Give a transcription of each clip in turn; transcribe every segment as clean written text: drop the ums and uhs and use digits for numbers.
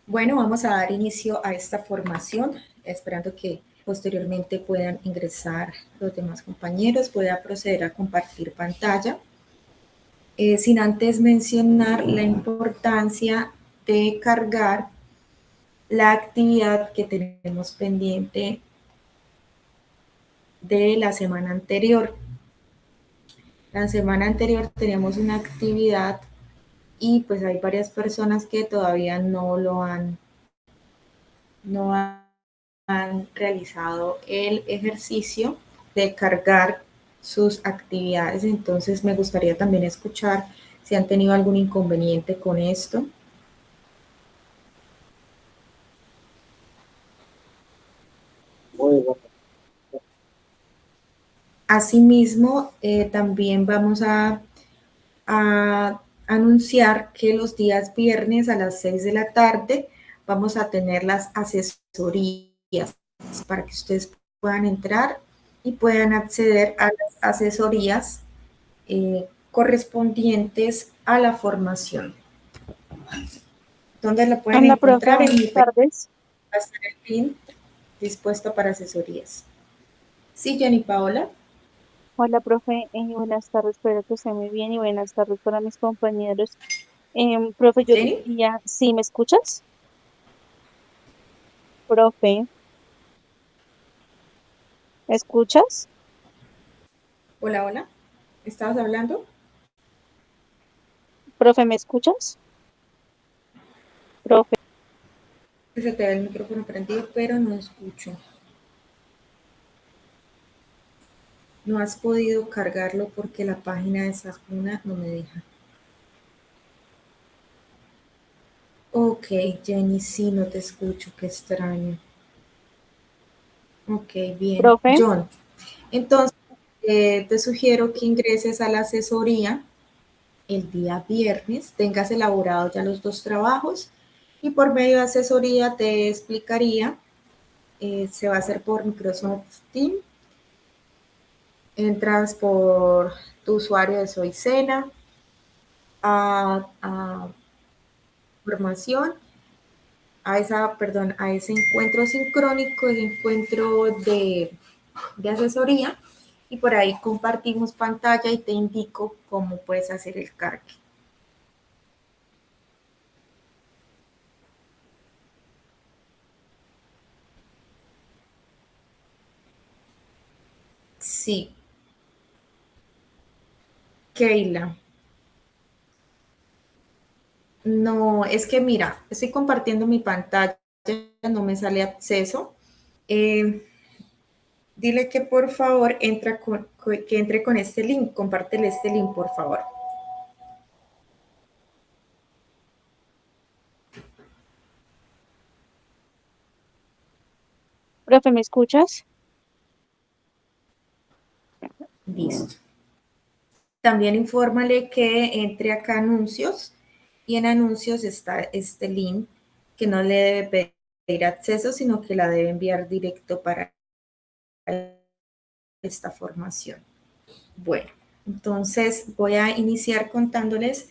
Bueno, vamos a dar inicio a esta formación, esperando que posteriormente puedan ingresar los demás compañeros. Voy a proceder a compartir pantalla, sin antes mencionar la importancia de cargar la actividad que tenemos pendiente de la semana anterior. La semana anterior teníamos una actividad y pues hay varias personas que todavía no han realizado el ejercicio de cargar sus actividades. Entonces me gustaría también escuchar si han tenido algún inconveniente con esto. Muy bueno. Asimismo, también vamos a anunciar que los días viernes a las 6 de la tarde vamos a tener las asesorías para que ustedes puedan entrar y puedan acceder a las asesorías correspondientes a la formación. ¿Dónde la pueden Hola, profe, encontrar? En mi buenas tardes. va a estar el link dispuesto para asesorías. Sí, Jenny Paola. Hola, profe, buenas tardes, espero que esté muy bien y buenas tardes para mis compañeros. Profe, yo Jenny. ya, ¿sí me escuchas? Profe, ¿me escuchas? Hola, hola. ¿Estabas hablando? Profe, ¿me escuchas? Profe, Se te ve el micrófono prendido, pero no escucho. No has podido cargarlo porque la página de Sajuna no me deja. Ok, Jenny, sí, no te escucho, qué extraño. Ok, bien. profe, John, entonces te sugiero que ingreses a la asesoría el día viernes, tengas elaborado ya los dos trabajos y por medio de asesoría te explicaría, se va a hacer por Microsoft Teams, entras por tu usuario de Soycena a formación, a ese encuentro sincrónico, ese encuentro de asesoría, y por ahí compartimos pantalla y te indico cómo puedes hacer el cargue. Sí, Keila. No, es que mira, estoy compartiendo mi pantalla, no me sale acceso. Eh, Dile que por favor que entre con este link, compártele este link, por favor. profe, ¿me escuchas? Listo. También infórmale que entre acá a anuncios y en anuncios está este link que no le debe pedir acceso, sino que la debe enviar directo para esta formación. Bueno, entonces voy a iniciar contándoles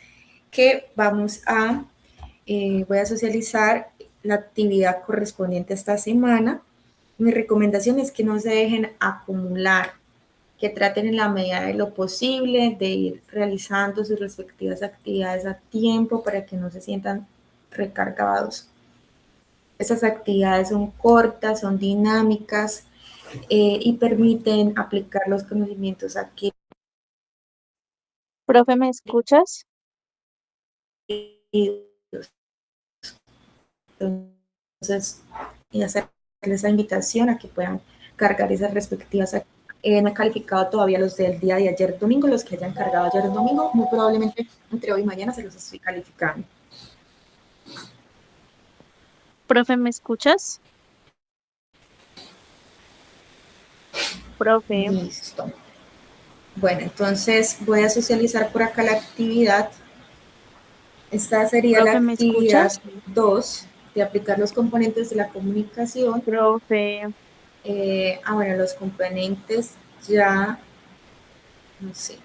que voy a socializar la actividad correspondiente a esta semana. Mi recomendación es que no se dejen acumular, que traten en la medida de lo posible de ir realizando sus respectivas actividades a tiempo para que no se sientan recargados. Esas actividades son cortas, son dinámicas y permiten aplicar los conocimientos adquiridos. Profe, ¿me escuchas? Entonces, y hacerles esa invitación a que puedan cargar esas respectivas actividades. No he calificado todavía los del día de ayer domingo, los que hayan cargado ayer domingo, muy probablemente entre hoy y mañana se los estoy calificando. Profe, ¿me escuchas? Profe, Listo. Bueno, entonces voy a socializar por acá la actividad. Esta sería la profe, ¿me actividad escuchas? 2 de aplicar los componentes de la comunicación. Profe, Bueno, los componentes ya, no sé.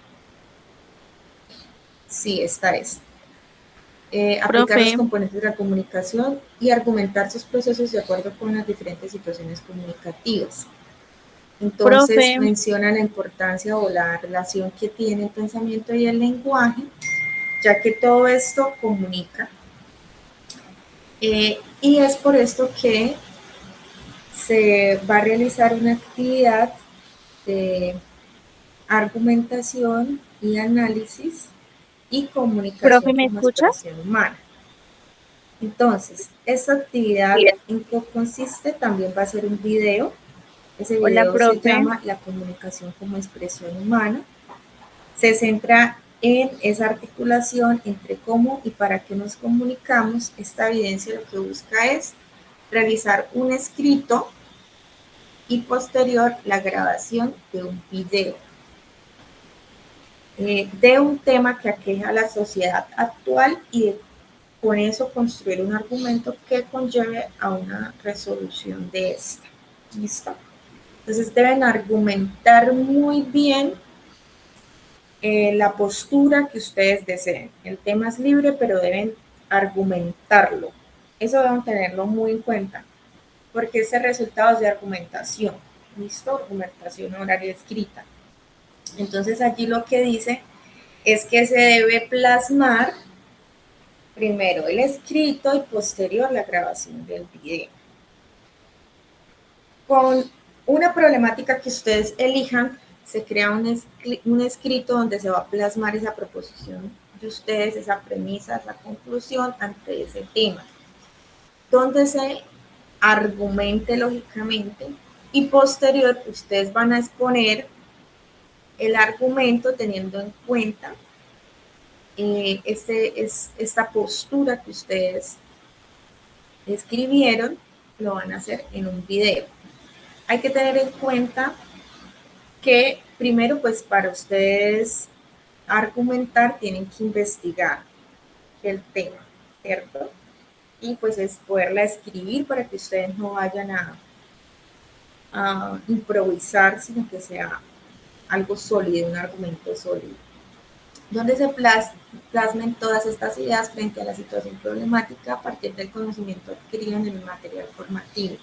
Sí, esta es. aplicar los Profe, componentes de la comunicación y argumentar sus procesos de acuerdo con las diferentes situaciones comunicativas. Entonces profe, menciona la importancia o la relación que tiene el pensamiento y el lenguaje, ya que todo esto comunica. Y es por esto que se va a realizar una actividad de argumentación y análisis y profe, comunicación ¿me como escucha? expresión humana. Entonces, esta actividad en qué consiste también va a ser un video. Ese Hola, video se profe. llama La comunicación como expresión humana. Se centra en esa articulación entre cómo y para qué nos comunicamos. Esta evidencia lo que busca es realizar un escrito y posterior la grabación de un video de un tema que aqueja a la sociedad actual y con eso construir un argumento que conlleve a una resolución de esta. ¿Listo? Entonces deben argumentar muy bien la postura que ustedes deseen. El tema es libre, pero deben argumentarlo. Eso deben tenerlo muy en cuenta, porque ese resultado es de argumentación. ¿Listo? Argumentación oral y escrita. Entonces allí lo que dice es que se debe plasmar primero el escrito y posterior la grabación del video. Con una problemática que ustedes elijan, se crea un escrito donde se va a plasmar esa proposición de ustedes, esa premisa, esa conclusión ante ese tema, donde se argumente lógicamente y posterior ustedes van a exponer el argumento teniendo en cuenta esta postura que ustedes escribieron, lo van a hacer en un video. Hay que tener en cuenta que primero, pues para ustedes argumentar, tienen que investigar el tema, ¿cierto? Y pues es poderla escribir para que ustedes no vayan a improvisar, sino que sea algo sólido, un argumento sólido, donde se plasmen todas estas ideas frente a la situación problemática a partir del conocimiento adquirido en el material formativo.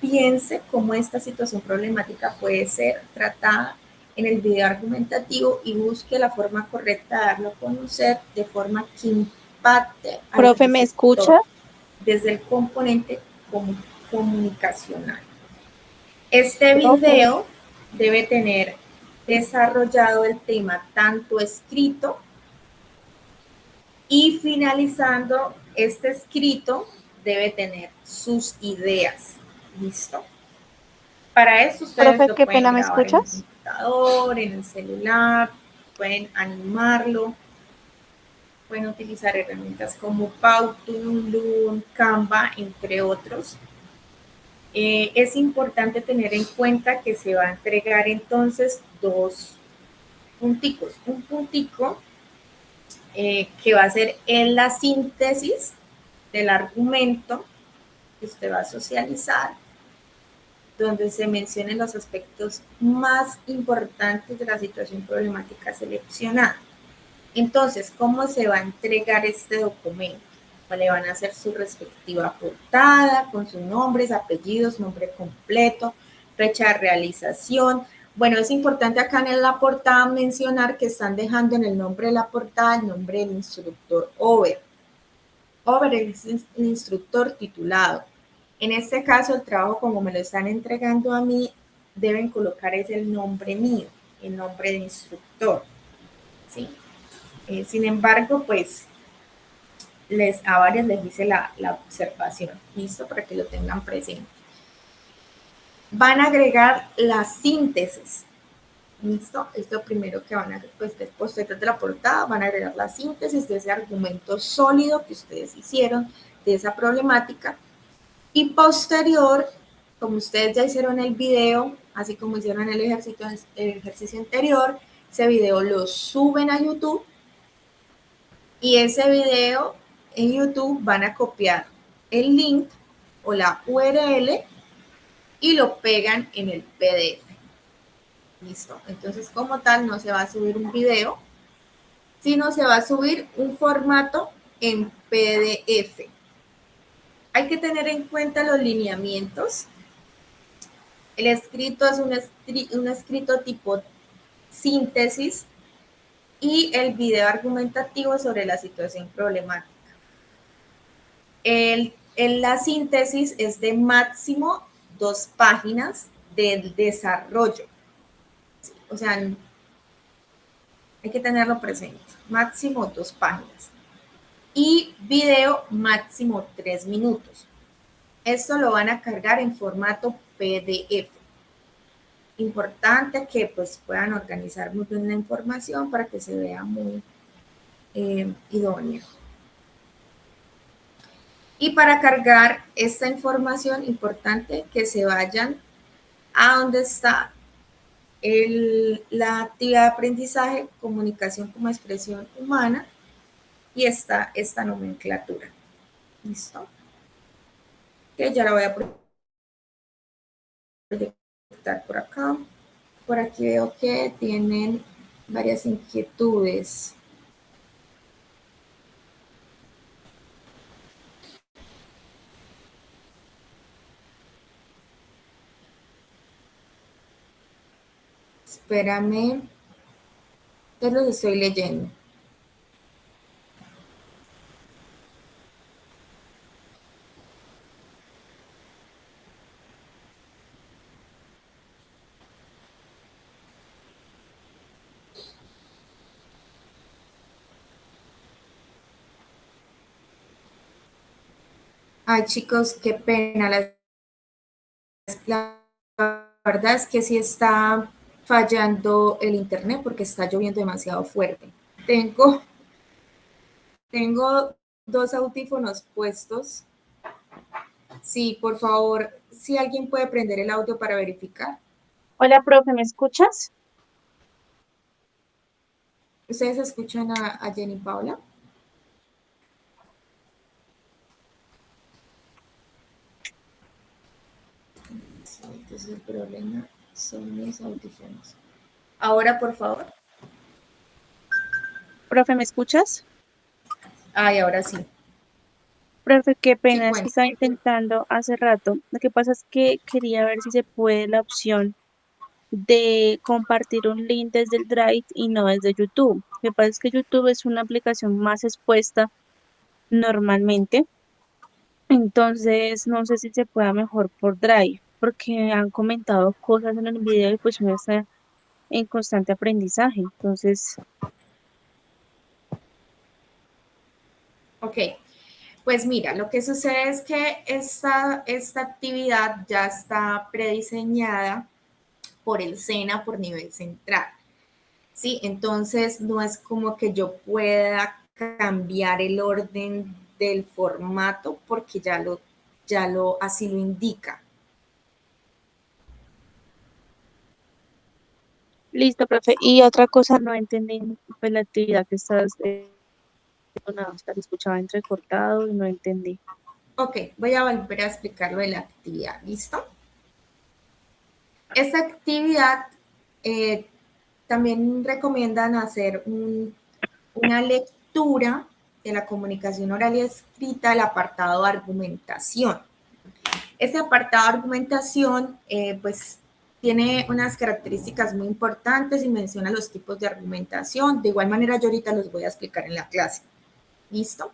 Piense cómo esta situación problemática puede ser tratada en el video argumentativo y busque la forma correcta de darlo a conocer de forma que impacte al Profe, ¿me escucha? receptor desde el componente comunicacional. Este Profe, video debe tener desarrollado el tema tanto escrito y finalizando este escrito debe tener sus ideas. ¿Listo? Para eso ustedes profe, lo qué pueden pena, ¿me grabar en el escuchas? computador, en el celular, pueden animarlo, pueden utilizar herramientas como Powtoon, Loom, Canva, entre otros. Es importante tener en cuenta que se va a entregar entonces dos punticos. Un puntico que va a ser en la síntesis del argumento que usted va a socializar, donde se mencionen los aspectos más importantes de la situación problemática seleccionada. Entonces, ¿cómo se va a entregar este documento? Pues le van a hacer su respectiva portada con sus nombres, apellidos, nombre completo, fecha de realización. Bueno, es importante acá en la portada mencionar que están dejando en el nombre de la portada el nombre del instructor Over. Over es el instructor titulado. En este caso, el trabajo, como me lo están entregando a mí, deben colocar es el nombre mío, el nombre de instructor. ¿Sí? Sin embargo, pues a varias les hice la observación, ¿listo? Para que lo tengan presente. Van a agregar la síntesis, ¿listo? Esto primero que van a, pues después de la portada, van a agregar la síntesis de ese argumento sólido que ustedes hicieron, de esa problemática. Y posterior, como ustedes ya hicieron el video, así como hicieron el ejercicio anterior, ese video lo suben a YouTube y ese video en YouTube van a copiar el link o la URL y lo pegan en el PDF. Listo. Entonces, como tal, no se va a subir un video, sino se va a subir un formato en PDF. Hay que tener en cuenta los lineamientos. El escrito es un escrito tipo síntesis y el video argumentativo sobre la situación problemática. La síntesis es de máximo 2 páginas del desarrollo. O sea, hay que tenerlo presente. Máximo 2 páginas. Y video máximo 3 minutos. Esto lo van a cargar en formato PDF. Importante que pues puedan organizar muy bien la información para que se vea muy idóneo. Y para cargar esta información, importante que se vayan a donde está la actividad de aprendizaje, comunicación como expresión humana, y está esta nomenclatura. ¿Listo? Que ya la voy a proyectar por acá. Por aquí veo que tienen varias inquietudes. Espérame, yo los estoy leyendo. Ay, chicos, qué pena. La verdad es que sí está fallando el internet porque está lloviendo demasiado fuerte. Tengo 2 audífonos puestos. Sí, por favor, si alguien puede prender el audio para verificar. Hola, profe, ¿me escuchas? ¿Ustedes escuchan a Jenny Paula? Sí, entonces el problema son mis audífonos. Ahora, por favor. Profe, ¿me escuchas? Ay, ahora sí. Profe, qué Sí, pena, es que cuenta. estaba intentando hace rato. Lo que pasa es que quería ver si se puede la opción de compartir un link desde el Drive y no desde YouTube. Lo que pasa es que YouTube es una aplicación más expuesta normalmente, entonces no sé si se pueda mejor por Drive, porque han comentado cosas en el video y pues uno está en constante aprendizaje. Entonces, Ok, pues mira, lo que sucede es que esta actividad ya está prediseñada por el SENA por nivel central. ¿Sí? Entonces no es como que yo pueda cambiar el orden del formato porque así lo indica. listo, profe. Y otra cosa, no entendí pues, la actividad que estás escuchaba entrecortado y no entendí. Ok, voy a volver a explicarlo de la actividad, ¿listo? Esta actividad también recomiendan hacer una lectura de la comunicación oral y escrita, el apartado de argumentación. Este apartado de argumentación, pues, tiene unas características muy importantes y menciona los tipos de argumentación. De igual manera, yo ahorita los voy a explicar en la clase. ¿Listo?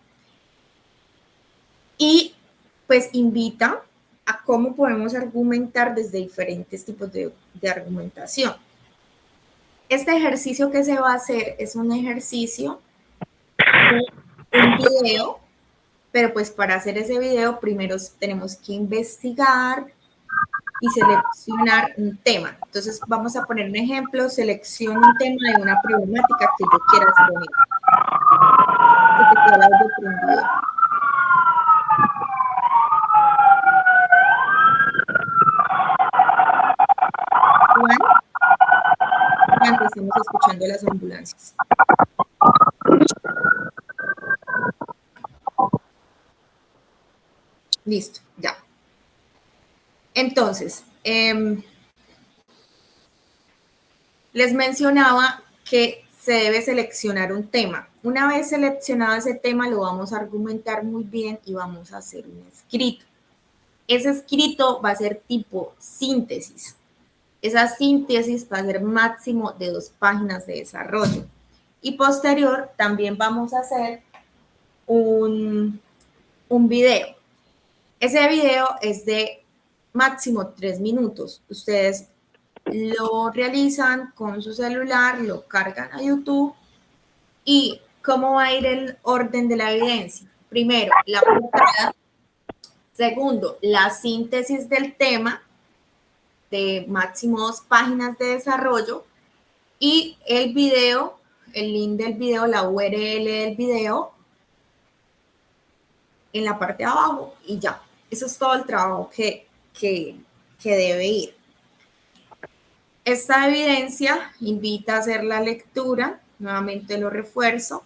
Y pues invita a cómo podemos argumentar desde diferentes tipos de argumentación. Este ejercicio que se va a hacer es un ejercicio de un video, pero pues para hacer ese video primero tenemos que investigar y seleccionar un tema. Entonces vamos a poner un ejemplo, selecciono un tema de una problemática que yo quiera exponer. Que te quede el audio prendido. Juan, Juan, te estamos escuchando las ambulancias. Listo, ya. Entonces, les mencionaba que se debe seleccionar un tema. Una vez seleccionado ese tema, lo vamos a argumentar muy bien y vamos a hacer un escrito. Ese escrito va a ser tipo síntesis. Esa síntesis va a ser máximo de 2 páginas de desarrollo. Y posterior también vamos a hacer un video. Ese video es de máximo 3 minutos. Ustedes lo realizan con su celular, lo cargan a YouTube. ¿Y cómo va a ir el orden de la evidencia? Primero, la portada. Segundo, la síntesis del tema de máximo 2 páginas de desarrollo y el video, el link del video, la URL del video en la parte de abajo y ya. Eso es todo el trabajo que debe ir. Esta evidencia invita a hacer la lectura, nuevamente lo refuerzo.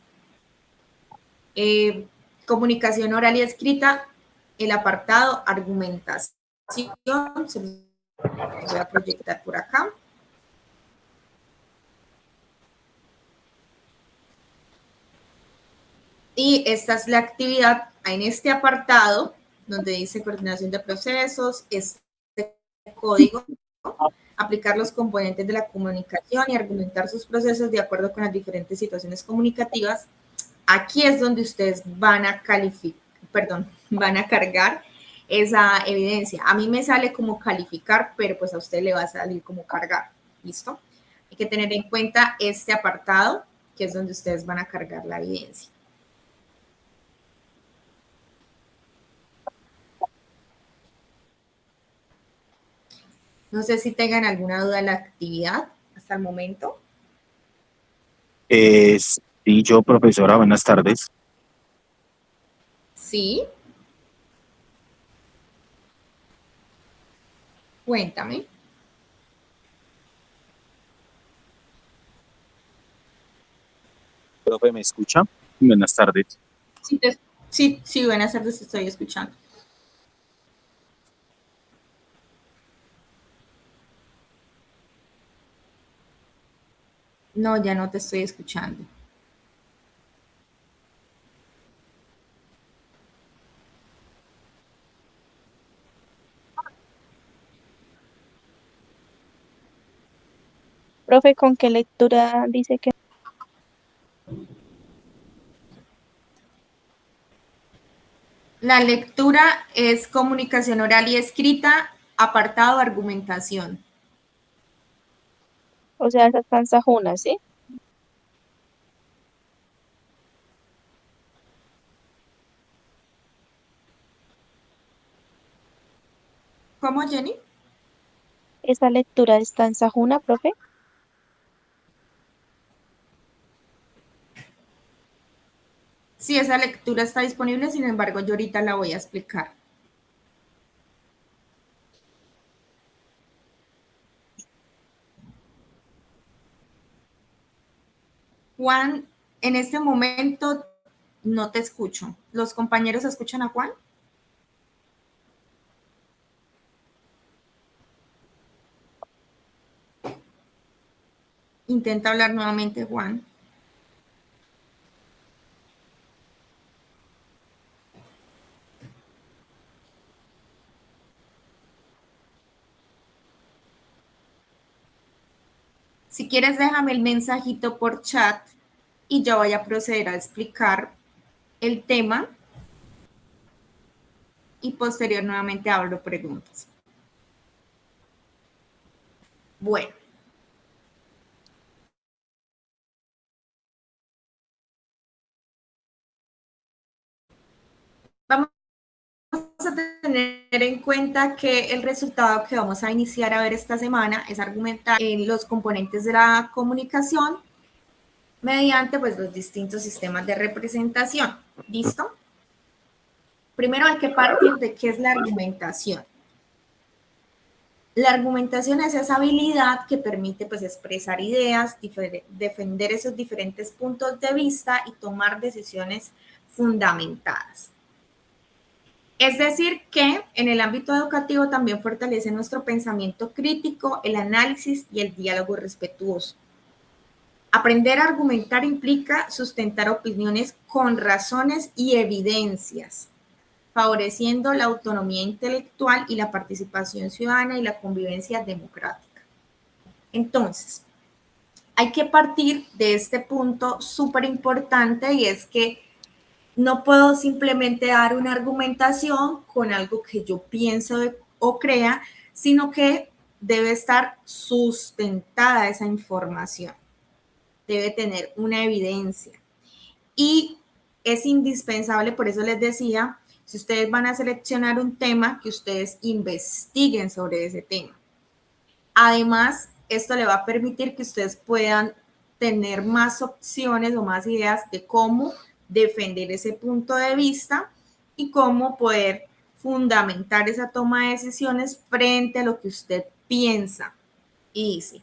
Comunicación oral y escrita, el apartado argumentación, se los voy a proyectar por acá. Y esta es la actividad en este apartado, donde dice coordinación de procesos, este código, aplicar los componentes de la comunicación y argumentar sus procesos de acuerdo con las diferentes situaciones comunicativas. Aquí es donde ustedes van a van a cargar esa evidencia. A mí me sale como calificar, pero pues a usted le va a salir como cargar. ¿Listo? Hay que tener en cuenta este apartado, que es donde ustedes van a cargar la evidencia. No sé si tengan alguna duda de la actividad hasta el momento. Sí, yo, profesora, buenas tardes. Sí. Cuéntame. Profe, ¿me escucha? Buenas tardes. Sí, buenas tardes, te estoy escuchando. No, ya no te estoy escuchando. Profe, ¿con qué lectura dice que? La lectura es comunicación oral y escrita, apartado argumentación. O sea, esa está en Sahuna, ¿sí? ¿Cómo, Jenny? ¿Esa lectura está en Sahuna, profe? Sí, esa lectura está disponible, sin embargo, yo ahorita la voy a explicar. Juan, en este momento no te escucho. ¿Los compañeros escuchan a Juan? Intenta hablar nuevamente, Juan. Si quieres, déjame el mensajito por chat y yo voy a proceder a explicar el tema y posterior nuevamente abro preguntas. Bueno. Vamos a tener en cuenta que el resultado que vamos a iniciar a ver esta semana es argumentar en los componentes de la comunicación mediante pues, los distintos sistemas de representación. ¿Listo? Primero hay que partir de qué es la argumentación. La argumentación es esa habilidad que permite pues, expresar ideas, defender esos diferentes puntos de vista y tomar decisiones fundamentadas. Es decir, que en el ámbito educativo también fortalece nuestro pensamiento crítico, el análisis y el diálogo respetuoso. Aprender a argumentar implica sustentar opiniones con razones y evidencias, favoreciendo la autonomía intelectual y la participación ciudadana y la convivencia democrática. Entonces, hay que partir de este punto súper importante, y es que no puedo simplemente dar una argumentación con algo que yo pienso o crea, sino que debe estar sustentada esa información, debe tener una evidencia. Y es indispensable, por eso les decía, si ustedes van a seleccionar un tema, que ustedes investiguen sobre ese tema. Además, esto le va a permitir que ustedes puedan tener más opciones o más ideas de cómo defender ese punto de vista y cómo poder fundamentar esa toma de decisiones frente a lo que usted piensa y dice.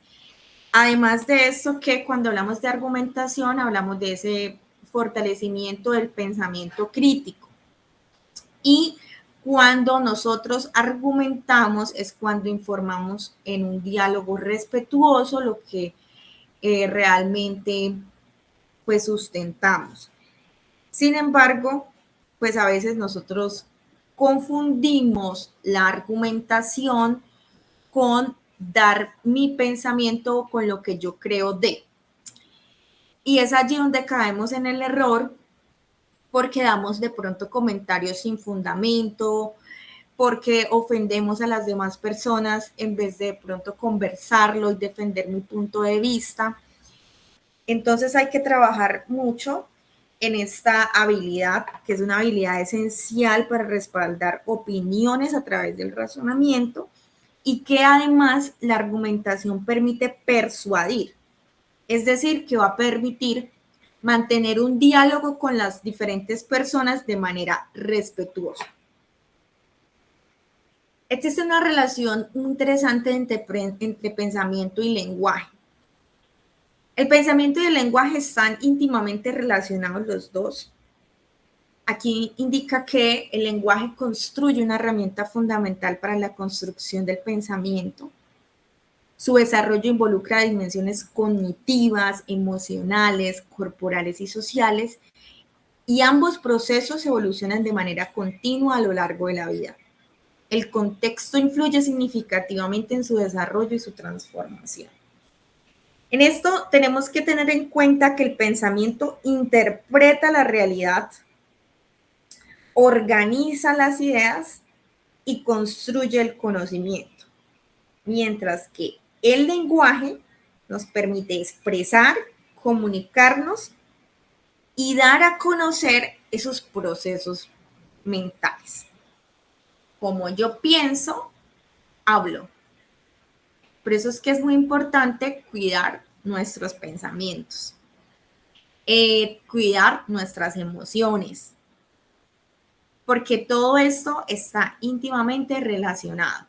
Además de esto, que cuando hablamos de argumentación, hablamos de ese fortalecimiento del pensamiento crítico. Y cuando nosotros argumentamos es cuando informamos en un diálogo respetuoso lo que realmente pues sustentamos. Sin embargo, pues a veces nosotros confundimos la argumentación con dar mi pensamiento con lo que yo creo de. Y es allí donde caemos en el error, porque damos de pronto comentarios sin fundamento, porque ofendemos a las demás personas en vez de pronto conversarlo y defender mi punto de vista. Entonces hay que trabajar mucho en esta habilidad, que es una habilidad esencial para respaldar opiniones a través del razonamiento, y que además la argumentación permite persuadir, es decir, que va a permitir mantener un diálogo con las diferentes personas de manera respetuosa. Existe una relación muy interesante entre pensamiento y lenguaje. El pensamiento y el lenguaje están íntimamente relacionados los dos. Aquí indica que el lenguaje construye una herramienta fundamental para la construcción del pensamiento. Su desarrollo involucra dimensiones cognitivas, emocionales, corporales y sociales, y ambos procesos evolucionan de manera continua a lo largo de la vida. El contexto influye significativamente en su desarrollo y su transformación. En esto tenemos que tener en cuenta que el pensamiento interpreta la realidad, organiza las ideas y construye el conocimiento, mientras que el lenguaje nos permite expresar, comunicarnos y dar a conocer esos procesos mentales. Como yo pienso, hablo. Por eso es que es muy importante cuidar nuestros pensamientos, cuidar nuestras emociones, porque todo esto está íntimamente relacionado.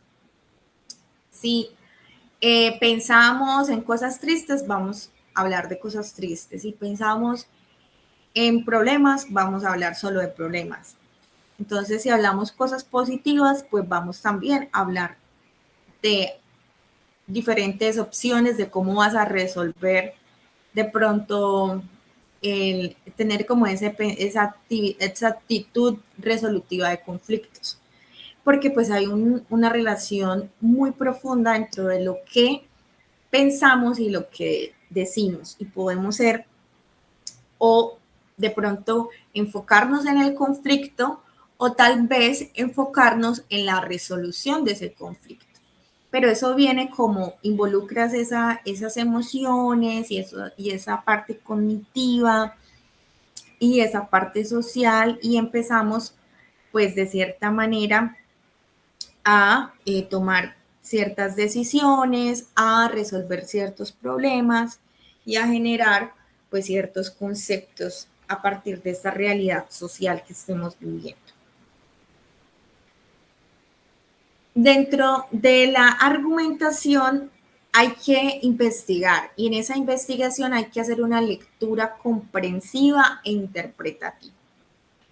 Si pensamos en cosas tristes, vamos a hablar de cosas tristes. Si pensamos en problemas, vamos a hablar solo de problemas. Entonces, si hablamos cosas positivas, pues vamos también a hablar de diferentes opciones de cómo vas a resolver de pronto el tener como esa actitud resolutiva de conflictos. Porque pues hay una relación muy profunda dentro de lo que pensamos y lo que decimos, y podemos ser o de pronto enfocarnos en el conflicto o tal vez enfocarnos en la resolución de ese conflicto. Pero eso viene como involucras esas emociones y esa parte cognitiva y esa parte social, y empezamos pues de cierta manera a tomar ciertas decisiones, a resolver ciertos problemas y a generar pues ciertos conceptos a partir de esta realidad social que estemos viviendo. Dentro de la argumentación hay que investigar, y en esa investigación hay que hacer una lectura comprensiva e interpretativa.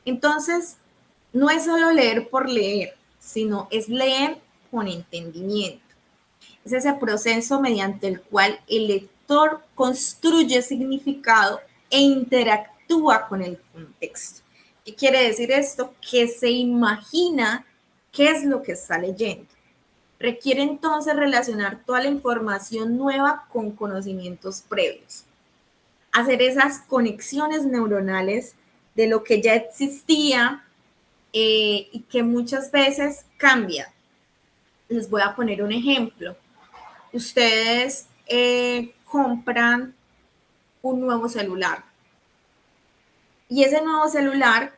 Entonces, no es solo leer por leer, sino es leer con entendimiento. Es ese proceso mediante el cual el lector construye significado e interactúa con el contexto. ¿Qué quiere decir esto? Que se imagina qué es lo que está leyendo. Requiere entonces relacionar toda la información nueva con conocimientos previos. Hacer esas conexiones neuronales de lo que ya existía y que muchas veces cambia. Les voy a poner un ejemplo. Ustedes compran un nuevo celular y ese nuevo celular,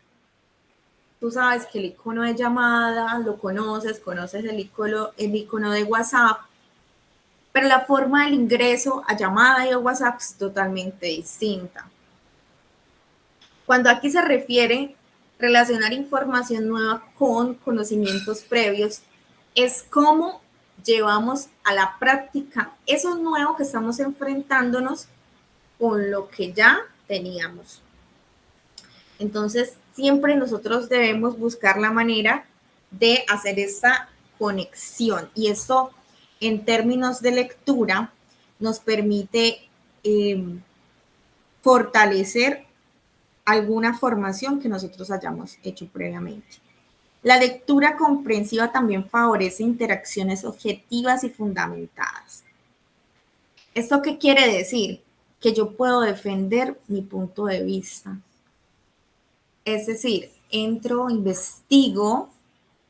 tú sabes que el icono de llamada lo conoces el icono de WhatsApp, pero la forma del ingreso a llamada y a WhatsApp es totalmente distinta. Cuando aquí se refiere relacionar información nueva con conocimientos previos, es cómo llevamos a la práctica eso nuevo que estamos enfrentándonos con lo que ya teníamos. Entonces, siempre nosotros debemos buscar la manera de hacer esa conexión. Y esto, en términos de lectura, nos permite fortalecer alguna formación que nosotros hayamos hecho previamente. La lectura comprensiva también favorece interacciones objetivas y fundamentadas. ¿Esto qué quiere decir? Que yo puedo defender mi punto de vista. Es decir, entro, investigo,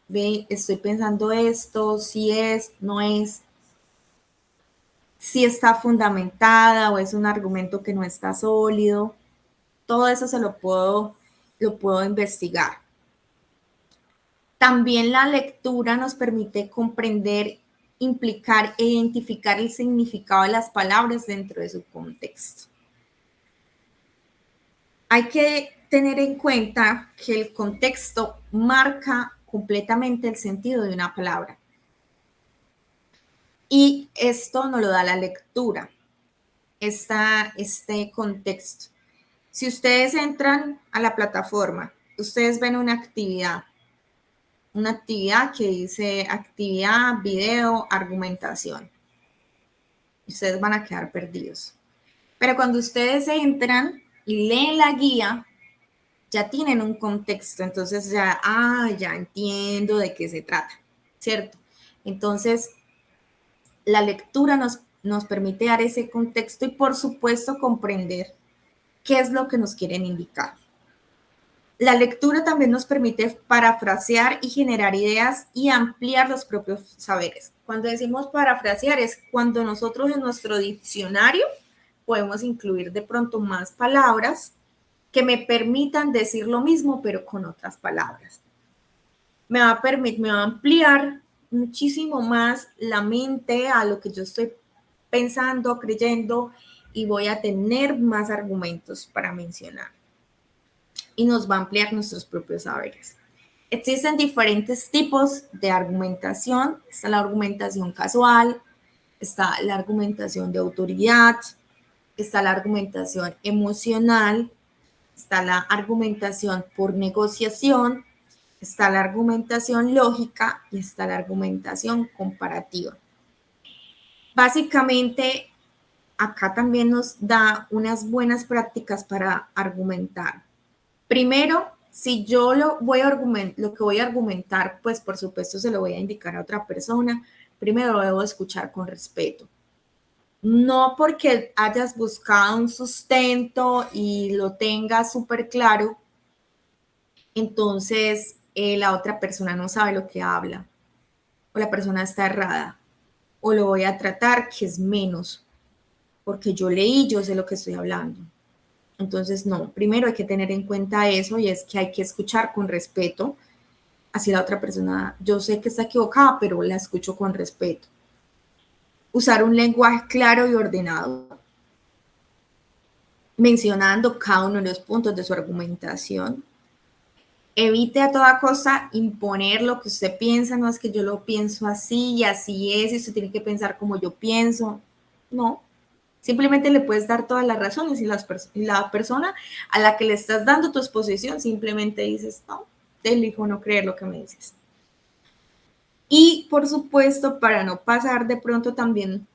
estoy pensando esto, si es, no es, si está fundamentada o es un argumento que no está sólido. Todo eso lo puedo investigar. También la lectura nos permite comprender, implicar e identificar el significado de las palabras dentro de su contexto. Hay que tener en cuenta que el contexto marca completamente el sentido de una palabra. Y esto nos lo da la lectura, este contexto. Si ustedes entran a la plataforma, ustedes ven una actividad que dice actividad, video, argumentación. Ustedes van a quedar perdidos. Pero cuando ustedes entran y leen la guía, ya tienen un contexto, entonces ya entiendo de qué se trata, ¿cierto? Entonces, la lectura nos permite dar ese contexto y, por supuesto, comprender qué es lo que nos quieren indicar. La lectura también nos permite parafrasear y generar ideas y ampliar los propios saberes. Cuando decimos parafrasear es cuando nosotros en nuestro diccionario podemos incluir de pronto más palabras que me permitan decir lo mismo pero con otras palabras. Me va a ampliar muchísimo más la mente a lo que yo estoy pensando, creyendo, y voy a tener más argumentos para mencionar. Y nos va a ampliar nuestros propios saberes. Existen diferentes tipos de argumentación. Está la argumentación casual, está la argumentación de autoridad, está la argumentación emocional, está la argumentación por negociación, está la argumentación lógica y está la argumentación comparativa. Básicamente, acá también nos da unas buenas prácticas para argumentar. Primero, si yo lo que voy a argumentar, pues por supuesto se lo voy a indicar a otra persona, primero lo debo escuchar con respeto. No porque hayas buscado un sustento y lo tengas súper claro, entonces la otra persona no sabe lo que habla, o la persona está errada, o lo voy a tratar que es menos, porque yo leí, yo sé lo que estoy hablando. Entonces, no, primero hay que tener en cuenta eso, y es que hay que escuchar con respeto hacia la otra persona. Yo sé que está equivocada, pero la escucho con respeto. Usar un lenguaje claro y ordenado, mencionando cada uno de los puntos de su argumentación. Evite a toda costa imponer lo que usted piensa. No es que yo lo pienso así y así es, y usted tiene que pensar como yo pienso. No. Simplemente le puedes dar todas las razones y la persona a la que le estás dando tu exposición simplemente dices, no, te elijo no creer lo que me dices. Y, por supuesto, para no pasar de pronto también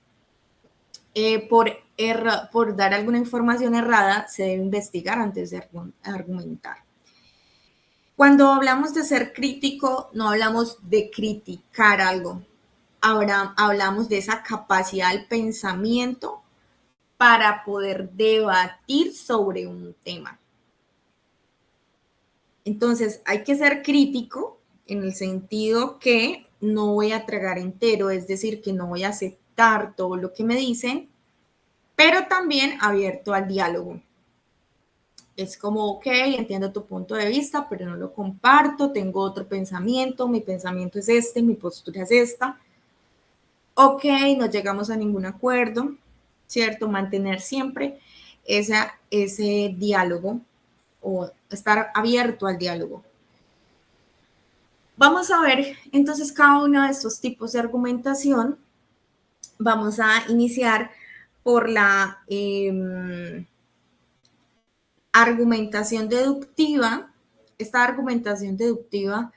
por dar alguna información errada, se debe investigar antes de argumentar. Cuando hablamos de ser crítico, no hablamos de criticar algo. Ahora hablamos de esa capacidad del pensamiento para poder debatir sobre un tema. Entonces, hay que ser crítico en el sentido que no voy a tragar entero, es decir, que no voy a aceptar todo lo que me dicen, pero también abierto al diálogo. Es como, ok, entiendo tu punto de vista, pero no lo comparto, tengo otro pensamiento, mi pensamiento es este, mi postura es esta. Ok, no llegamos a ningún acuerdo, ¿cierto? Mantener siempre ese diálogo o estar abierto al diálogo. Vamos a ver entonces cada uno de estos tipos de argumentación. Vamos a iniciar por la argumentación deductiva. Esta argumentación deductiva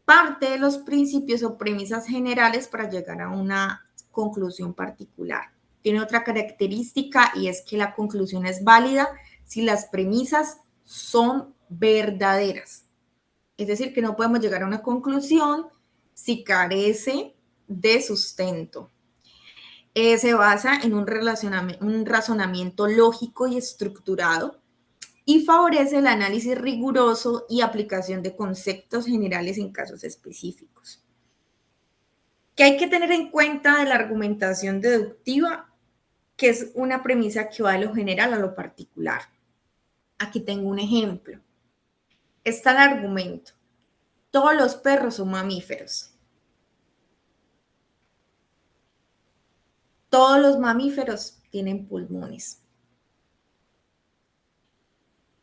parte de los principios o premisas generales para llegar a una conclusión particular. Tiene otra característica y es que la conclusión es válida si las premisas son verdaderas. Es decir, que no podemos llegar a una conclusión si carece de sustento. Se basa en un razonamiento lógico y estructurado y favorece el análisis riguroso y aplicación de conceptos generales en casos específicos. ¿Qué hay que tener en cuenta de la argumentación deductiva? Que es una premisa que va de lo general a lo particular. Aquí tengo un ejemplo. Está el argumento. Todos los perros son mamíferos. Todos los mamíferos tienen pulmones.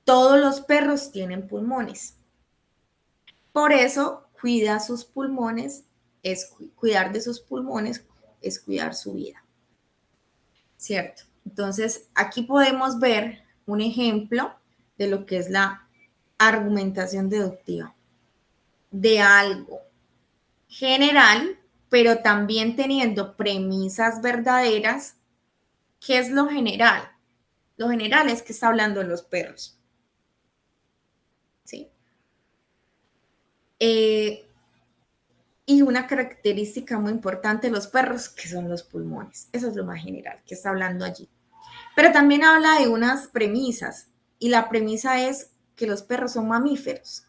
Todos los perros tienen pulmones. Por eso, cuida sus pulmones, cuidar de sus pulmones es cuidar su vida. ¿Cierto? Entonces, aquí podemos ver un ejemplo de lo que es la argumentación deductiva. De algo general, pero también teniendo premisas verdaderas. ¿Qué es lo general? Lo general es que está hablando de los perros. ¿Sí? Y una característica muy importante de los perros, que son los pulmones. Eso es lo más general que está hablando allí. Pero también habla de unas premisas. Y la premisa es que los perros son mamíferos.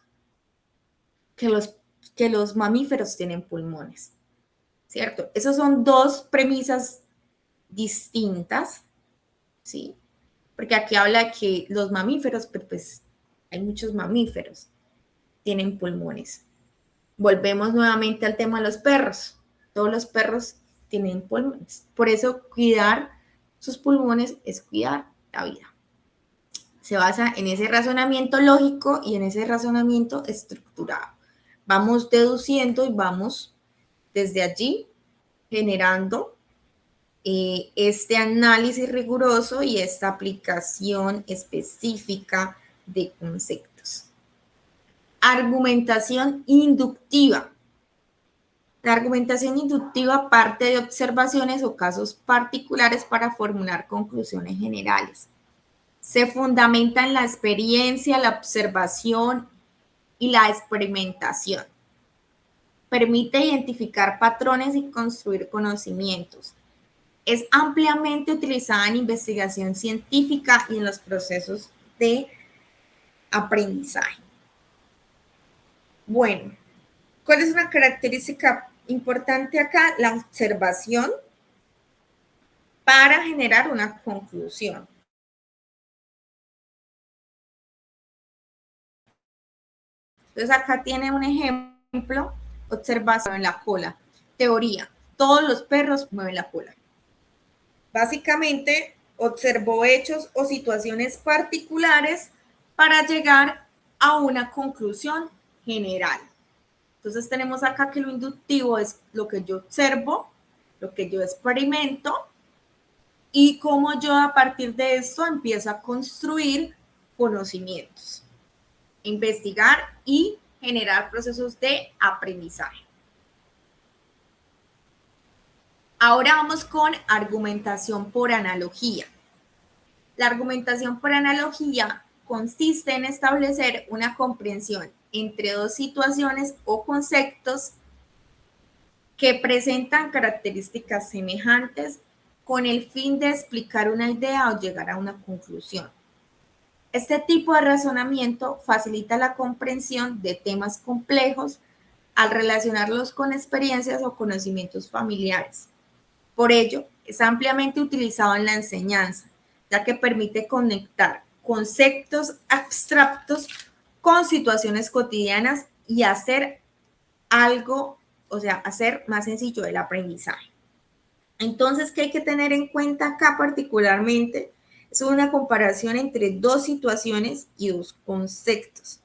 Que los mamíferos tienen pulmones. ¿Cierto? Esas son dos premisas distintas. ¿Sí? Porque aquí habla que los mamíferos, pero pues hay muchos mamíferos, tienen pulmones. Volvemos nuevamente al tema de los perros. Todos los perros tienen pulmones. Por eso cuidar sus pulmones es cuidar la vida. Se basa en ese razonamiento lógico y en ese razonamiento estructurado. Vamos deduciendo y vamos desde allí generando este análisis riguroso y esta aplicación específica de conceptos. Argumentación inductiva. La argumentación inductiva parte de observaciones o casos particulares para formular conclusiones generales. Se fundamenta en la experiencia, la observación y la experimentación. Permite identificar patrones y construir conocimientos. Es ampliamente utilizada en investigación científica y en los procesos de aprendizaje. Bueno, ¿cuál es una característica importante acá? La observación para generar una conclusión. Entonces acá tiene un ejemplo, observación en la cola. Teoría, todos los perros mueven la cola. Básicamente, observó hechos o situaciones particulares para llegar a una conclusión general. Entonces tenemos acá que lo inductivo es lo que yo observo, lo que yo experimento y cómo yo a partir de esto empiezo a construir conocimientos, investigar y generar procesos de aprendizaje. Ahora vamos con argumentación por analogía. La argumentación por analogía consiste en establecer una comprensión entre dos situaciones o conceptos que presentan características semejantes con el fin de explicar una idea o llegar a una conclusión. Este tipo de razonamiento facilita la comprensión de temas complejos al relacionarlos con experiencias o conocimientos familiares. Por ello, es ampliamente utilizado en la enseñanza, ya que permite conectar conceptos abstractos con situaciones cotidianas y hacer algo, o sea, hacer más sencillo el aprendizaje. Entonces, ¿qué hay que tener en cuenta acá particularmente? Es una comparación entre dos situaciones y dos conceptos.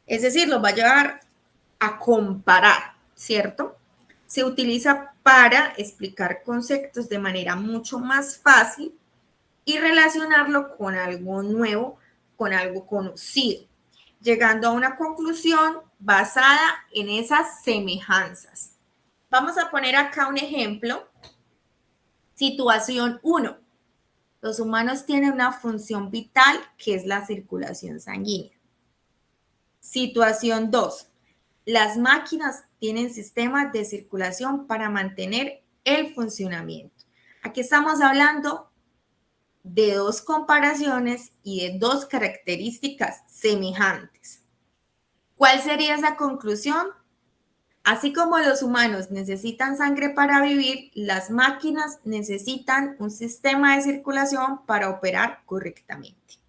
Es decir, los va a llevar a comparar, ¿cierto? Se utiliza para explicar conceptos de manera mucho más fácil y relacionarlo con algo nuevo, con algo conocido, llegando a una conclusión basada en esas semejanzas. Vamos a poner acá un ejemplo. Situación 1. Los humanos tienen una función vital que es la circulación sanguínea. Situación 2. Las máquinas tienen sistemas de circulación para mantener el funcionamiento. Aquí estamos hablando de dos comparaciones y de dos características semejantes. ¿Cuál sería esa conclusión? Así como los humanos necesitan sangre para vivir, las máquinas necesitan un sistema de circulación para operar correctamente.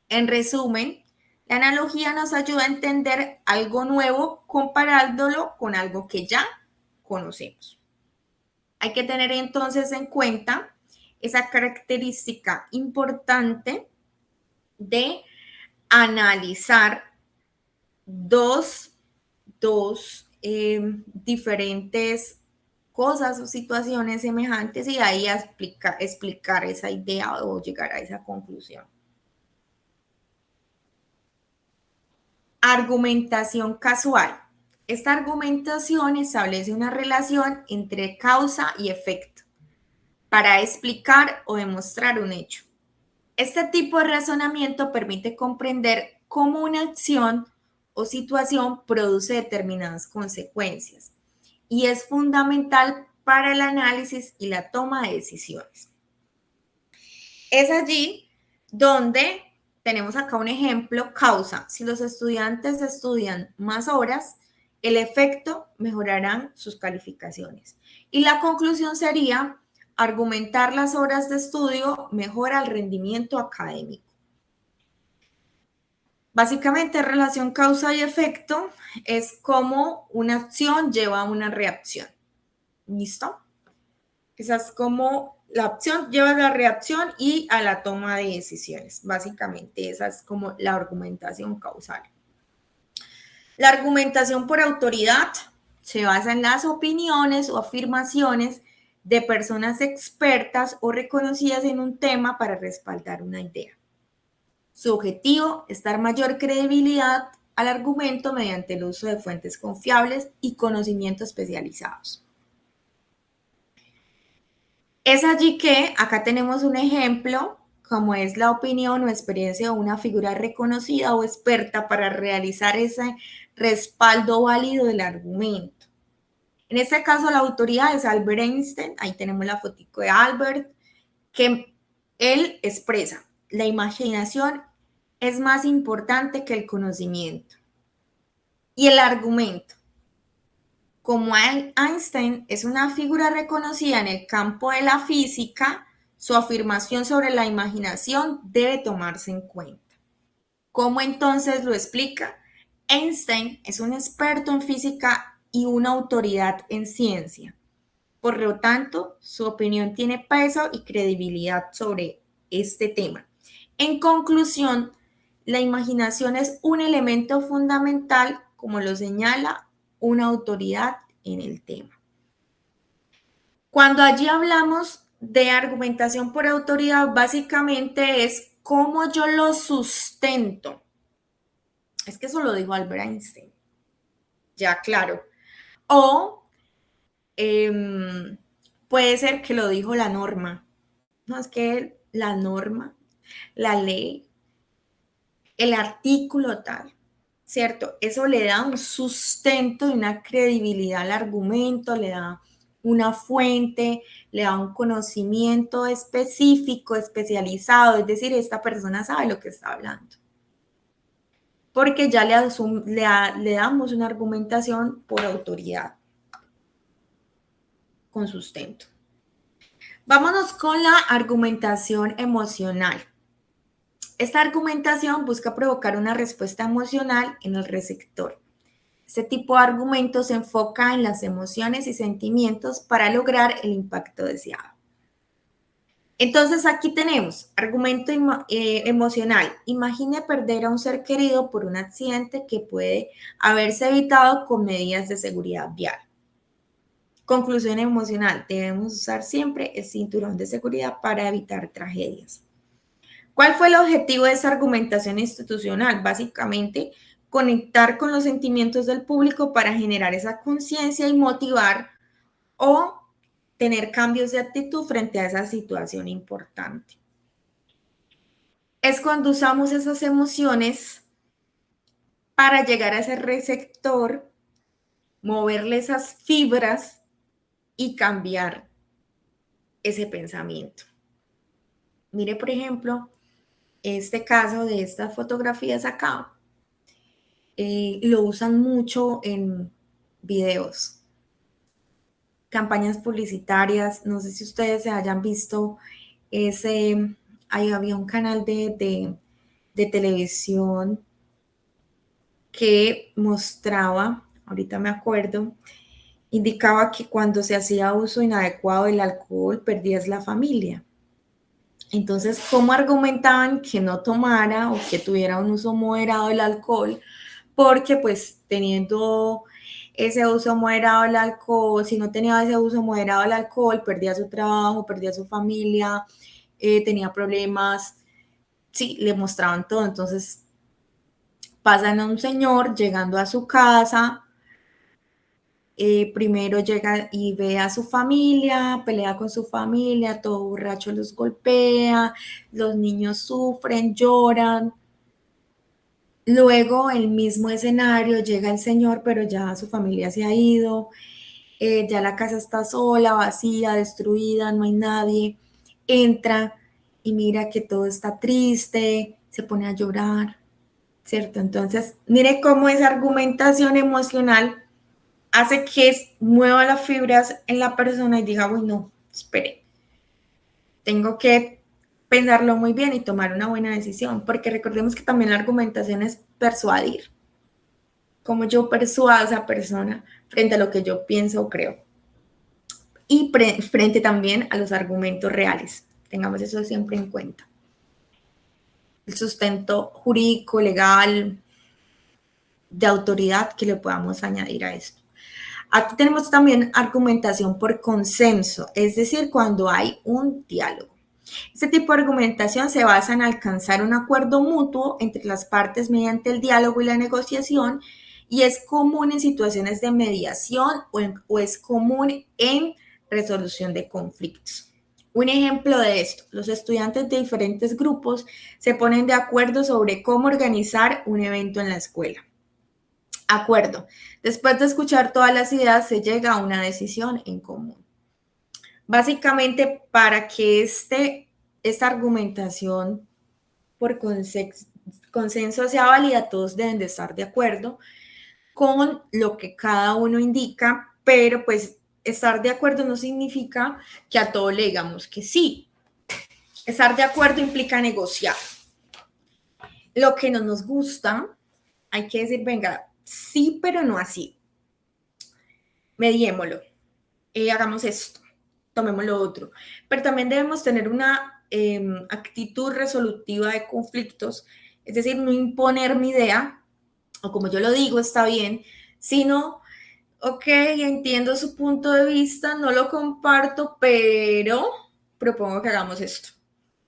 En resumen, la analogía nos ayuda a entender algo nuevo comparándolo con algo que ya conocemos. Hay que tener entonces en cuenta esa característica importante de analizar dos diferentes cosas o situaciones semejantes y ahí explicar esa idea o llegar a esa conclusión. Argumentación casual. Esta argumentación establece una relación entre causa y efecto para explicar o demostrar un hecho. Este tipo de razonamiento permite comprender cómo una acción o situación produce determinadas consecuencias y es fundamental para el análisis y la toma de decisiones. Es allí donde tenemos acá un ejemplo, causa. Si los estudiantes estudian más horas, el efecto mejorarán sus calificaciones. Y la conclusión sería, argumentar las horas de estudio mejora el rendimiento académico. Básicamente, relación causa y efecto es como una acción lleva a una reacción. ¿Listo? Esa es como la acción lleva a la reacción y a la toma de decisiones. Básicamente, esa es como la argumentación causal. La argumentación por autoridad se basa en las opiniones o afirmaciones de personas expertas o reconocidas en un tema para respaldar una idea. Su objetivo es dar mayor credibilidad al argumento mediante el uso de fuentes confiables y conocimiento especializados. Es allí que acá tenemos un ejemplo, como es la opinión o experiencia de una figura reconocida o experta para realizar ese respaldo válido del argumento. En este caso, la autoridad es Albert Einstein. Ahí tenemos la fotico de Albert, que él expresa, la imaginación es más importante que el conocimiento. Y el argumento. Como Einstein es una figura reconocida en el campo de la física, su afirmación sobre la imaginación debe tomarse en cuenta. ¿Cómo entonces lo explica? Einstein es un experto en física y una autoridad en ciencia. Por lo tanto, su opinión tiene peso y credibilidad sobre este tema. En conclusión, la imaginación es un elemento fundamental, como lo señala una autoridad en el tema. Cuando allí hablamos de argumentación por autoridad, básicamente es cómo yo lo sustento. Es que eso lo dijo Albert Einstein. Ya, claro. O puede ser que lo dijo la norma. No, es que la norma, la ley, el artículo tal, ¿cierto? Eso le da un sustento y una credibilidad al argumento, le da una fuente, le da un conocimiento específico, especializado, es decir, esta persona sabe lo que está hablando. Porque ya le damos una argumentación por autoridad, con sustento. Vámonos con la argumentación emocional. Esta argumentación busca provocar una respuesta emocional en el receptor. Este tipo de argumento se enfoca en las emociones y sentimientos para lograr el impacto deseado. Entonces aquí tenemos argumento emocional. Imagine perder a un ser querido por un accidente que puede haberse evitado con medidas de seguridad vial. Conclusión emocional. Debemos usar siempre el cinturón de seguridad para evitar tragedias. ¿Cuál fue el objetivo de esa argumentación institucional? Básicamente, conectar con los sentimientos del público para generar esa conciencia y motivar o tener cambios de actitud frente a esa situación importante. Es cuando usamos esas emociones para llegar a ese receptor, moverle esas fibras y cambiar ese pensamiento. Mire, por ejemplo, este caso de estas fotografías acá, lo usan mucho en videos, campañas publicitarias. No sé si ustedes se hayan visto ahí había un canal de televisión que mostraba, ahorita me acuerdo, indicaba que cuando se hacía uso inadecuado del alcohol perdías la familia. Entonces, ¿cómo argumentaban que no tomara o que tuviera un uso moderado del alcohol? Porque pues teniendo ese uso moderado del alcohol, si no tenía ese uso moderado del alcohol, perdía su trabajo, perdía su familia, tenía problemas, sí, le mostraban todo. Entonces pasan a un señor llegando a su casa, primero llega y ve a su familia, pelea con su familia, todo borracho los golpea, los niños sufren, lloran. Luego el mismo escenario, llega el señor, pero ya su familia se ha ido, ya la casa está sola, vacía, destruida, no hay nadie. Entra y mira que todo está triste, se pone a llorar, ¿cierto? Entonces, mire cómo esa argumentación emocional hace que mueva las fibras en la persona y diga, uy, no, espere, tengo que pensarlo muy bien y tomar una buena decisión, porque recordemos que también la argumentación es persuadir, como yo persuado a esa persona frente a lo que yo pienso o creo, y frente también a los argumentos reales. Tengamos eso siempre en cuenta. El sustento jurídico, legal, de autoridad que le podamos añadir a esto. Aquí tenemos también argumentación por consenso, es decir, cuando hay un diálogo. Este tipo de argumentación se basa en alcanzar un acuerdo mutuo entre las partes mediante el diálogo y la negociación y es común en situaciones de mediación o es común en resolución de conflictos. Un ejemplo de esto, los estudiantes de diferentes grupos se ponen de acuerdo sobre cómo organizar un evento en la escuela. Acuerdo. Después de escuchar todas las ideas, se llega a una decisión en común. Básicamente, para que esta argumentación por consenso sea válida, todos deben de estar de acuerdo con lo que cada uno indica, pero pues estar de acuerdo no significa que a todo le digamos que sí. Estar de acuerdo implica negociar. Lo que no nos gusta, hay que decir, venga, sí, pero no así. Mediémoslo. Hagamos esto. Tomemos lo otro. Pero también debemos tener una actitud resolutiva de conflictos, es decir, no imponer mi idea, o como yo lo digo, está bien, sino, ok, entiendo su punto de vista, no lo comparto, pero propongo que hagamos esto.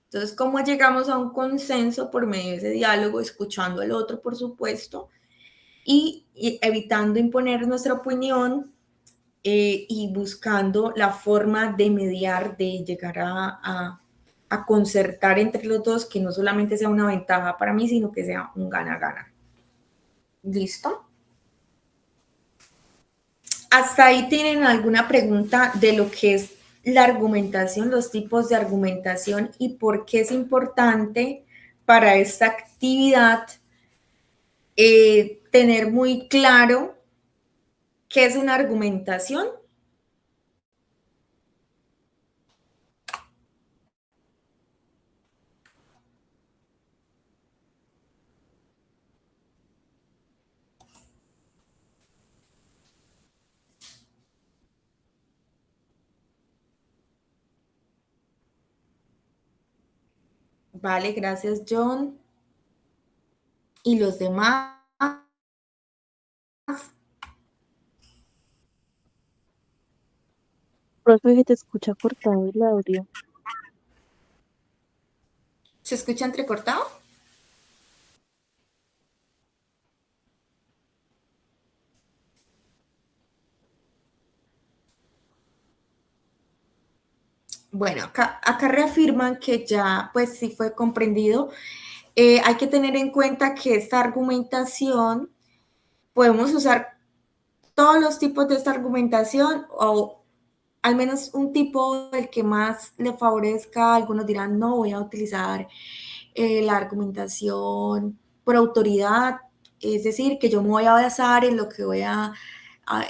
Entonces, ¿cómo llegamos a un consenso por medio de ese diálogo, escuchando al otro, por supuesto, y evitando imponer nuestra opinión y buscando la forma de mediar, de llegar a concertar entre los dos, que no solamente sea una ventaja para mí, sino que sea un gana-gana. ¿Listo? ¿Hasta ahí tienen alguna pregunta de lo que es la argumentación, los tipos de argumentación y por qué es importante para esta actividad tener muy claro qué es una argumentación? Vale, gracias, John. ¿Y los demás? Profe, que te escucha cortado el audio. ¿Se escucha entrecortado? Bueno, acá reafirman que ya, pues sí fue comprendido. Hay que tener en cuenta que esta argumentación, podemos usar todos los tipos de esta argumentación o al menos un tipo el que más le favorezca. Algunos dirán, no, voy a utilizar la argumentación por autoridad, es decir, que yo me voy a basar en lo que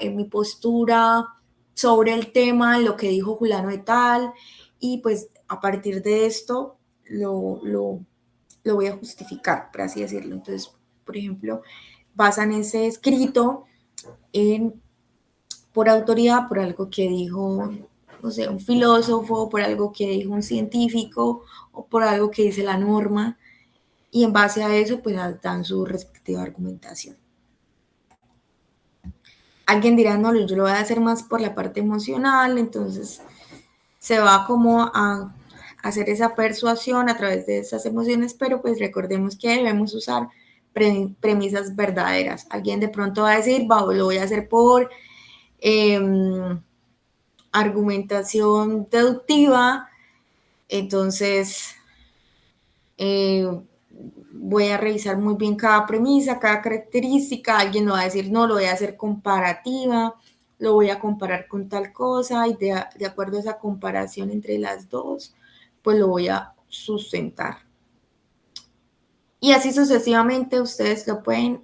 en mi postura sobre el tema, en lo que dijo Julano de tal, y pues a partir de esto lo voy a justificar, por así decirlo. Entonces, por ejemplo, basan ese escrito por autoridad, por algo que dijo, no sé, un filósofo, por algo que dijo un científico o por algo que dice la norma, y en base a eso, pues dan su respectiva argumentación. Alguien dirá, no, yo lo voy a hacer más por la parte emocional, entonces se va como a hacer esa persuasión a través de esas emociones, pero pues recordemos que debemos usar premisas verdaderas. Alguien de pronto va a decir, lo voy a hacer por argumentación deductiva, entonces voy a revisar muy bien cada premisa, cada característica. Alguien lo va a decir, no, lo voy a hacer comparativa, lo voy a comparar con tal cosa y de acuerdo a esa comparación entre las dos, pues lo voy a sustentar. Y así sucesivamente ustedes lo pueden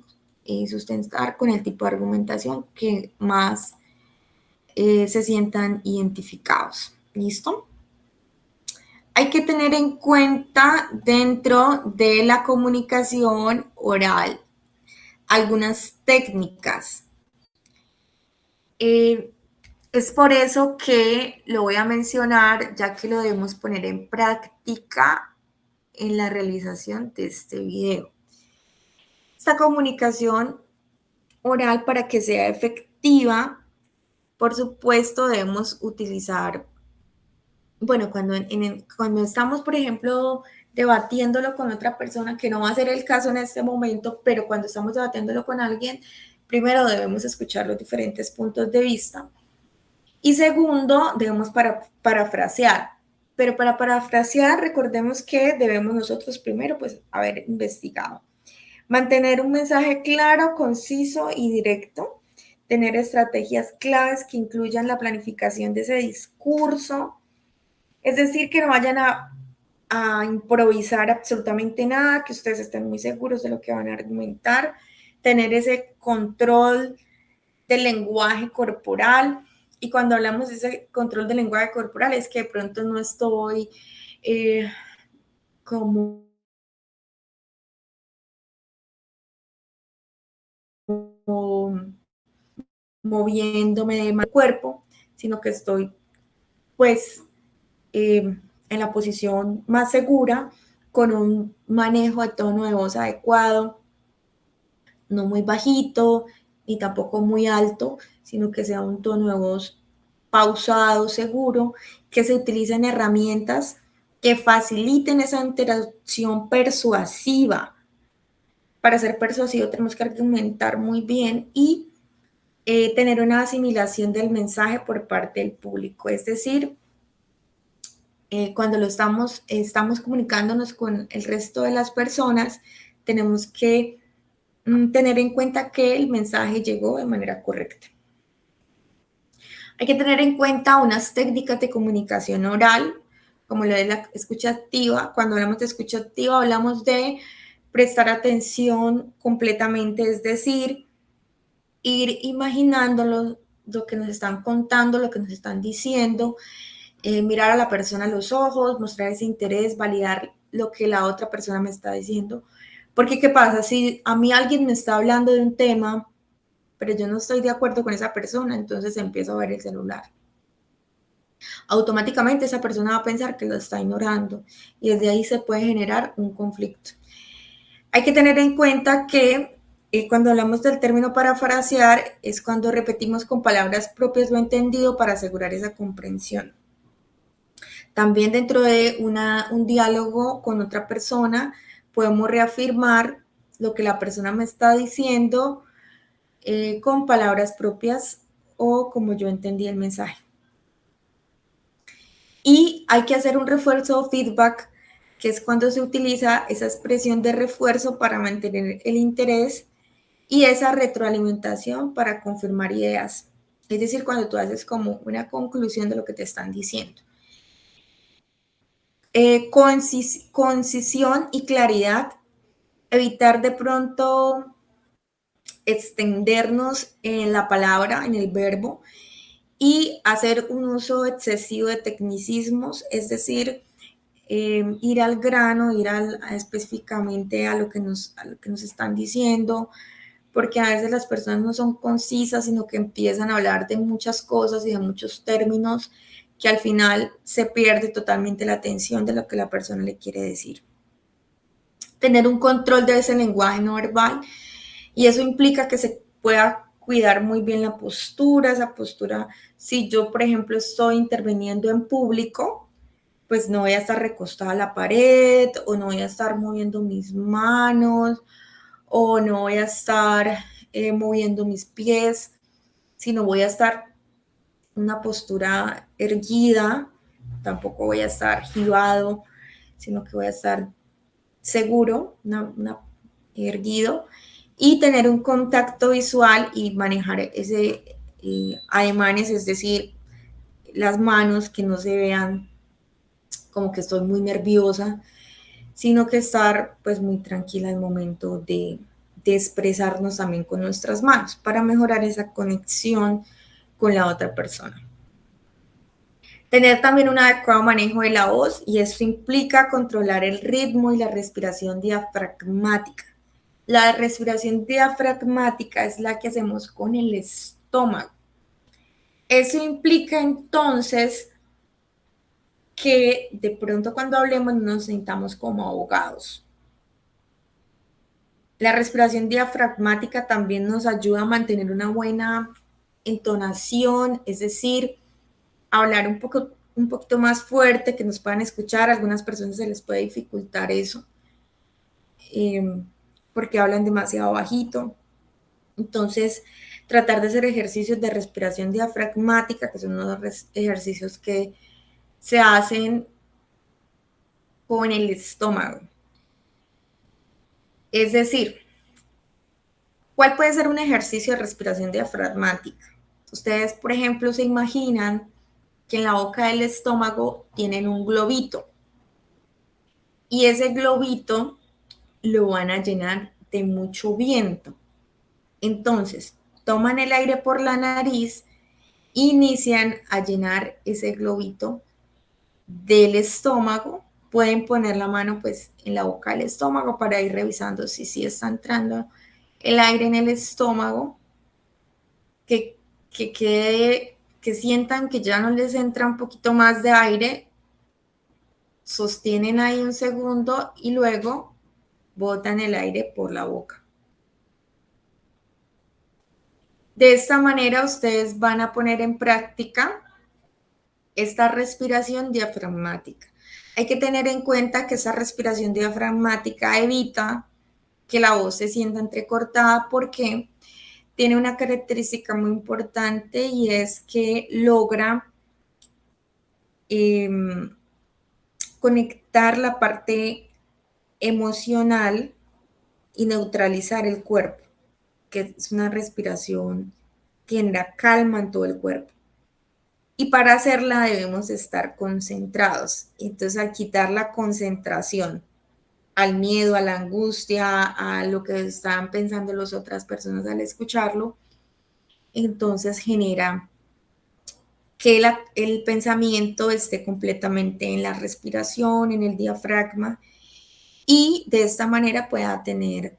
sustentar con el tipo de argumentación que más se sientan identificados. ¿Listo? Hay que tener en cuenta dentro de la comunicación oral algunas técnicas. Es por eso que lo voy a mencionar, ya que lo debemos poner en práctica en la realización de este video. Esta comunicación oral, para que sea efectiva, por supuesto, debemos utilizar, bueno, cuando estamos, por ejemplo, debatiéndolo con otra persona, que no va a ser el caso en este momento, pero cuando estamos debatiéndolo con alguien, primero debemos escuchar los diferentes puntos de vista y segundo, debemos parafrasear. Pero para parafrasear, recordemos que debemos nosotros primero, pues, haber investigado. Mantener un mensaje claro, conciso y directo. Tener estrategias claves que incluyan la planificación de ese discurso. Es decir, que no vayan a improvisar absolutamente nada, que ustedes estén muy seguros de lo que van a argumentar. Tener ese control del lenguaje corporal. Y cuando hablamos de ese control del lenguaje corporal, es que de pronto no estoy como moviéndome de mal cuerpo, sino que estoy pues en la posición más segura, con un manejo de tono de voz adecuado, no muy bajito ni tampoco muy alto, sino que sea un tono de voz pausado, seguro, que se utilicen herramientas que faciliten esa interacción persuasiva. Para ser persuasivo tenemos que argumentar muy bien y tener una asimilación del mensaje por parte del público, es decir, cuando estamos comunicándonos con el resto de las personas, tenemos que tener en cuenta que el mensaje llegó de manera correcta. Hay que tener en cuenta unas técnicas de comunicación oral, como lo de la escucha activa. Cuando hablamos de escucha activa, hablamos de prestar atención completamente, es decir, ir imaginándolo, lo que nos están contando, lo que nos están diciendo, mirar a la persona a los ojos, mostrar ese interés, validar lo que la otra persona me está diciendo. Porque, ¿qué pasa? Si a mí alguien me está hablando de un tema, pero yo no estoy de acuerdo con esa persona, entonces empiezo a ver el celular. Automáticamente esa persona va a pensar que lo está ignorando y desde ahí se puede generar un conflicto. Hay que tener en cuenta que cuando hablamos del término parafrasear es cuando repetimos con palabras propias lo entendido para asegurar esa comprensión. También dentro de un diálogo con otra persona podemos reafirmar lo que la persona me está diciendo con palabras propias o como yo entendí el mensaje. Y hay que hacer un refuerzo o feedback, que es cuando se utiliza esa expresión de refuerzo para mantener el interés y esa retroalimentación para confirmar ideas. Es decir, cuando tú haces como una conclusión de lo que te están diciendo. Concisión y claridad. Evitar de pronto extendernos en la palabra, en el verbo, y hacer un uso excesivo de tecnicismos, es decir, ir al grano, específicamente a lo que nos están diciendo, porque a veces las personas no son concisas, sino que empiezan a hablar de muchas cosas y de muchos términos que al final se pierde totalmente la atención de lo que la persona le quiere decir. Tener un control de ese lenguaje no verbal, y eso implica que se pueda cuidar muy bien la postura, esa postura. Si yo, por ejemplo, estoy interviniendo en público, pues no voy a estar recostada a la pared, o no voy a estar moviendo mis manos, o no voy a estar moviendo mis pies, sino voy a estar en una postura erguida, tampoco voy a estar jibado, sino que voy a estar seguro, erguido, y tener un contacto visual y manejar ese ademanes, es decir, las manos que no se vean como que estoy muy nerviosa, sino que estar pues muy tranquila al momento de expresarnos también con nuestras manos para mejorar esa conexión con la otra persona. Tener también un adecuado manejo de la voz, y esto implica controlar el ritmo y la respiración diafragmática. La respiración diafragmática es la que hacemos con el estómago. Eso implica entonces que de pronto cuando hablemos nos sintamos como ahogados. La respiración diafragmática también nos ayuda a mantener una buena entonación, es decir, hablar un poquito más fuerte, que nos puedan escuchar. A algunas personas se les puede dificultar eso, porque hablan demasiado bajito. Entonces, tratar de hacer ejercicios de respiración diafragmática, que son unos ejercicios que se hacen con el estómago. Es decir, ¿cuál puede ser un ejercicio de respiración diafragmática? Ustedes, por ejemplo, se imaginan que en la boca del estómago tienen un globito, y ese globito lo van a llenar de mucho viento. Entonces, toman el aire por la nariz, inician a llenar ese globito del estómago. Pueden poner la mano pues en la boca del estómago para ir revisando si sí está entrando el aire en el estómago, que sientan que ya no les entra un poquito más de aire, sostienen ahí un segundo y luego botan el aire por la boca. De esta manera ustedes van a poner en práctica esta respiración diafragmática. Hay que tener en cuenta que esa respiración diafragmática evita que la voz se sienta entrecortada, porque tiene una característica muy importante y es que logra conectar la parte emocional y neutralizar el cuerpo, que es una respiración que genera calma en todo el cuerpo. Y para hacerla debemos estar concentrados. Entonces, al quitar la concentración al miedo, a la angustia, a lo que están pensando las otras personas al escucharlo, entonces genera que el pensamiento esté completamente en la respiración, en el diafragma, y de esta manera pueda tener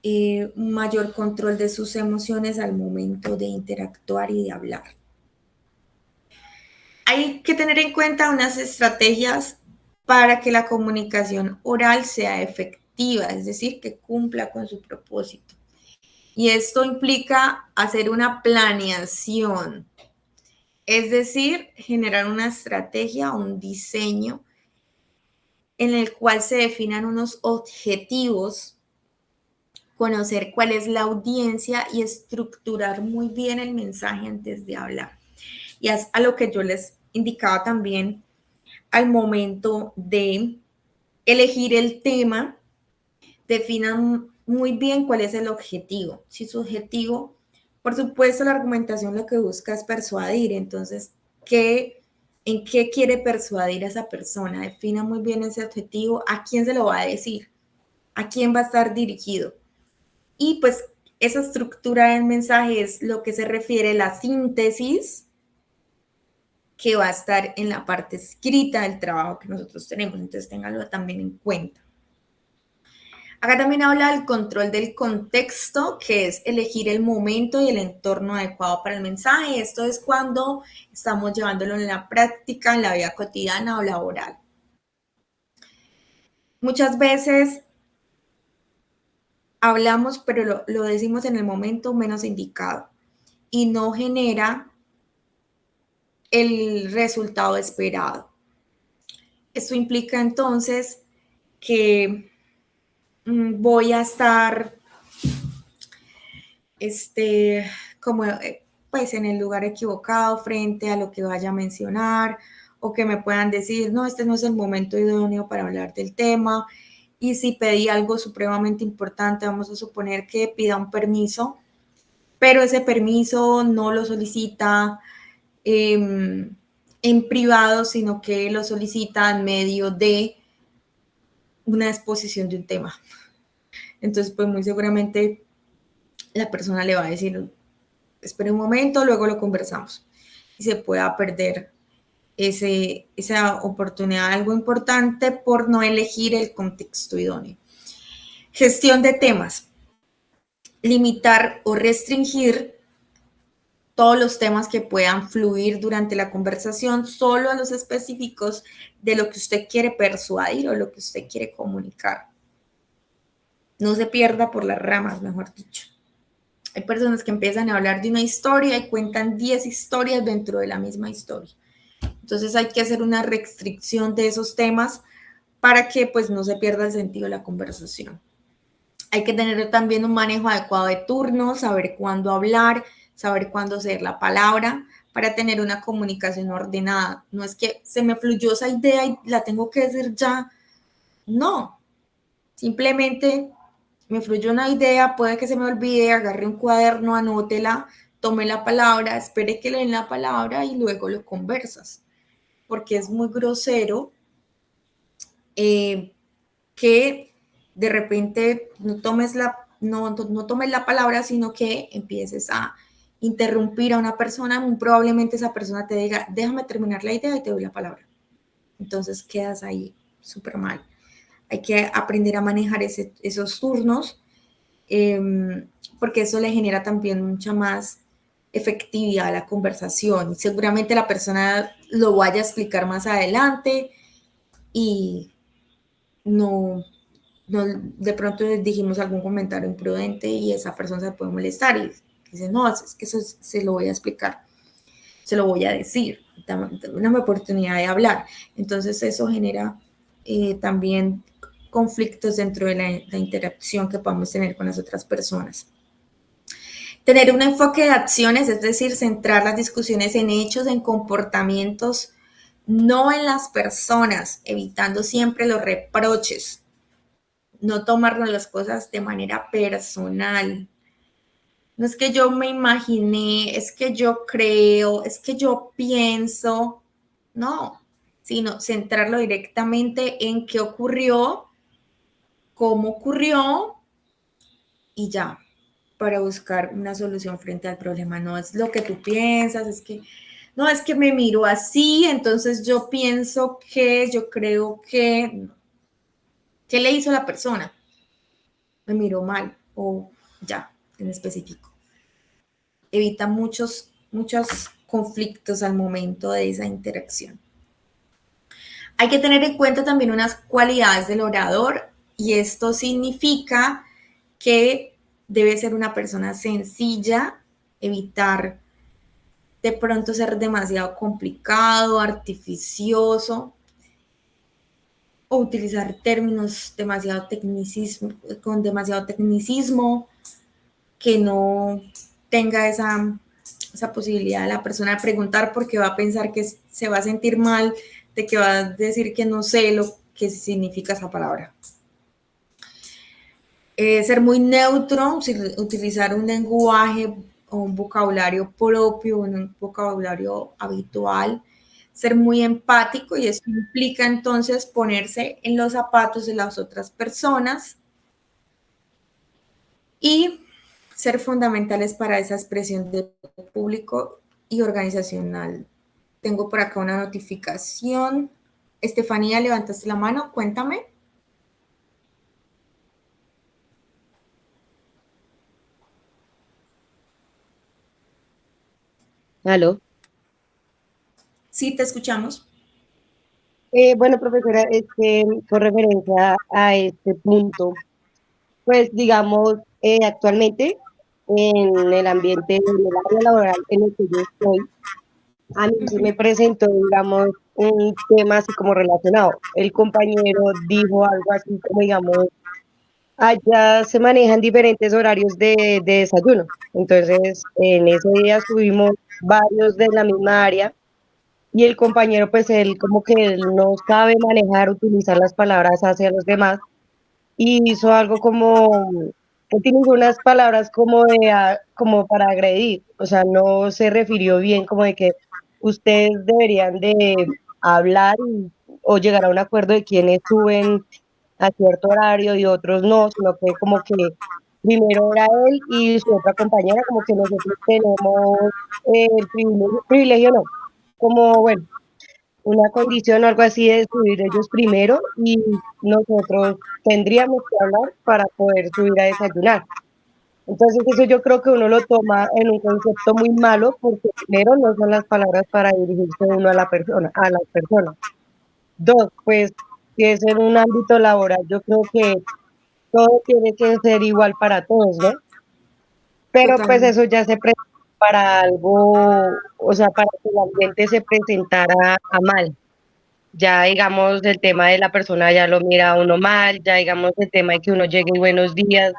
un mayor control de sus emociones al momento de interactuar y de hablar. Hay que tener en cuenta unas estrategias para que la comunicación oral sea efectiva, es decir, que cumpla con su propósito. Y esto implica hacer una planeación, es decir, generar una estrategia, un diseño en el cual se definan unos objetivos, conocer cuál es la audiencia y estructurar muy bien el mensaje antes de hablar. Y es a lo que yo les indicaba también al momento de elegir el tema, definan muy bien cuál es el objetivo. Si su objetivo, por supuesto, la argumentación lo que busca es persuadir, entonces, ¿en qué quiere persuadir a esa persona? Defina muy bien ese objetivo, a quién se lo va a decir, a quién va a estar dirigido. Y pues esa estructura del mensaje es lo que se refiere a la síntesis que va a estar en la parte escrita del trabajo que nosotros tenemos. Entonces, ténganlo también en cuenta. Acá también habla del control del contexto, que es elegir el momento y el entorno adecuado para el mensaje. Esto es cuando estamos llevándolo en la práctica, en la vida cotidiana o laboral. Muchas veces hablamos, pero lo decimos en el momento menos indicado y no genera el resultado esperado. Esto implica entonces que voy a estar como pues en el lugar equivocado frente a lo que vaya a mencionar, o que me puedan decir, no, este no es el momento idóneo para hablar del tema. Y si pedí algo supremamente importante, vamos a suponer que pida un permiso, pero ese permiso no lo solicita en privado, sino que lo solicita en medio de una exposición de un tema. Entonces, pues muy seguramente la persona le va a decir, espere un momento, luego lo conversamos. Y se pueda perder esa oportunidad, algo importante por no elegir el contexto idóneo. Gestión de temas. Limitar o restringir todos los temas que puedan fluir durante la conversación, solo a los específicos de lo que usted quiere persuadir o lo que usted quiere comunicar. No se pierda por las ramas, mejor dicho. Hay personas que empiezan a hablar de una historia y cuentan 10 historias dentro de la misma historia. Entonces hay que hacer una restricción de esos temas para que pues no se pierda el sentido de la conversación. Hay que tener también un manejo adecuado de turnos, saber cuándo hablar, saber cuándo ceder la palabra para tener una comunicación ordenada. No es que se me fluyó esa idea y la tengo que decir ya. No, simplemente me fluyó una idea, puede que se me olvide, agarre un cuaderno, anótela, tome la palabra, espere que le den la palabra y luego lo conversas. Porque es muy grosero que de repente no tomes la palabra, sino que empieces a interrumpir a una persona. Muy probablemente esa persona te diga, déjame terminar la idea y te doy la palabra. Entonces quedas ahí súper mal. Hay que aprender a manejar esos turnos, porque eso le genera también mucha más efectividad a la conversación. Seguramente la persona lo vaya a explicar más adelante y no de pronto dijimos algún comentario imprudente y esa persona se puede molestar y dice, no, es que eso se lo voy a explicar, se lo voy a decir, dame una oportunidad de hablar. Entonces eso genera también conflictos dentro de la interacción que podamos tener con las otras personas. Tener un enfoque de acciones, es decir, centrar las discusiones en hechos, en comportamientos, no en las personas, evitando siempre los reproches. No tomarnos las cosas de manera personal. No es que yo me imaginé, es que yo creo, es que yo pienso. No, sino centrarlo directamente en qué ocurrió, cómo ocurrió y ya, para buscar una solución frente al problema. No es lo que tú piensas, es que, no, es que me miro así, entonces yo pienso que, yo creo que, ¿qué le hizo la persona? Me miró mal o ya, en específico. Evita muchos conflictos al momento de esa interacción. Hay que tener en cuenta también unas cualidades del orador y esto significa que debe ser una persona sencilla, evitar de pronto ser demasiado complicado, artificioso o utilizar términos con demasiado tecnicismo que no tenga esa posibilidad de la persona de preguntar porque va a pensar que se va a sentir mal, de que va a decir que no sé lo que significa esa palabra. Ser muy neutro, utilizar un lenguaje o un vocabulario propio, un vocabulario habitual, ser muy empático y eso implica entonces ponerse en los zapatos de las otras personas y ser fundamentales para esa expresión de público y organizacional. Tengo por acá una notificación. Estefanía, levantaste la mano, cuéntame. ¿Aló? Sí, te escuchamos. Bueno, profesora, con referencia a este punto, pues digamos, actualmente en el ambiente, en el área laboral en el que yo estoy, a mí se me presentó, digamos, un tema así como relacionado. El compañero dijo algo así como, digamos, allá se manejan diferentes horarios de desayuno. Entonces, en ese día estuvimos varios de la misma área. Y el compañero, pues él como que él no sabe manejar, utilizar las palabras hacia los demás y hizo algo como, utilizó unas palabras como como para agredir, o sea, no se refirió bien como de que ustedes deberían de hablar o llegar a un acuerdo de quiénes suben a cierto horario y otros no, sino que como que primero era él y su otra compañera, como que nosotros tenemos el privilegio no, como bueno una condición o algo así de subir ellos primero y nosotros tendríamos que hablar para poder subir a desayunar. Entonces eso yo creo que uno lo toma en un concepto muy malo porque primero no son las palabras para dirigirse uno a la persona, a las personas. Dos, pues si es en un ámbito laboral, yo creo que todo tiene que ser igual para todos, ¿no? Pero pues Totalmente. eso ya se presenta para algo, o sea, para que el ambiente se presentara a mal. Ya digamos el tema de la persona ya lo mira a uno mal, ya digamos el tema de que uno llegue y buenos días,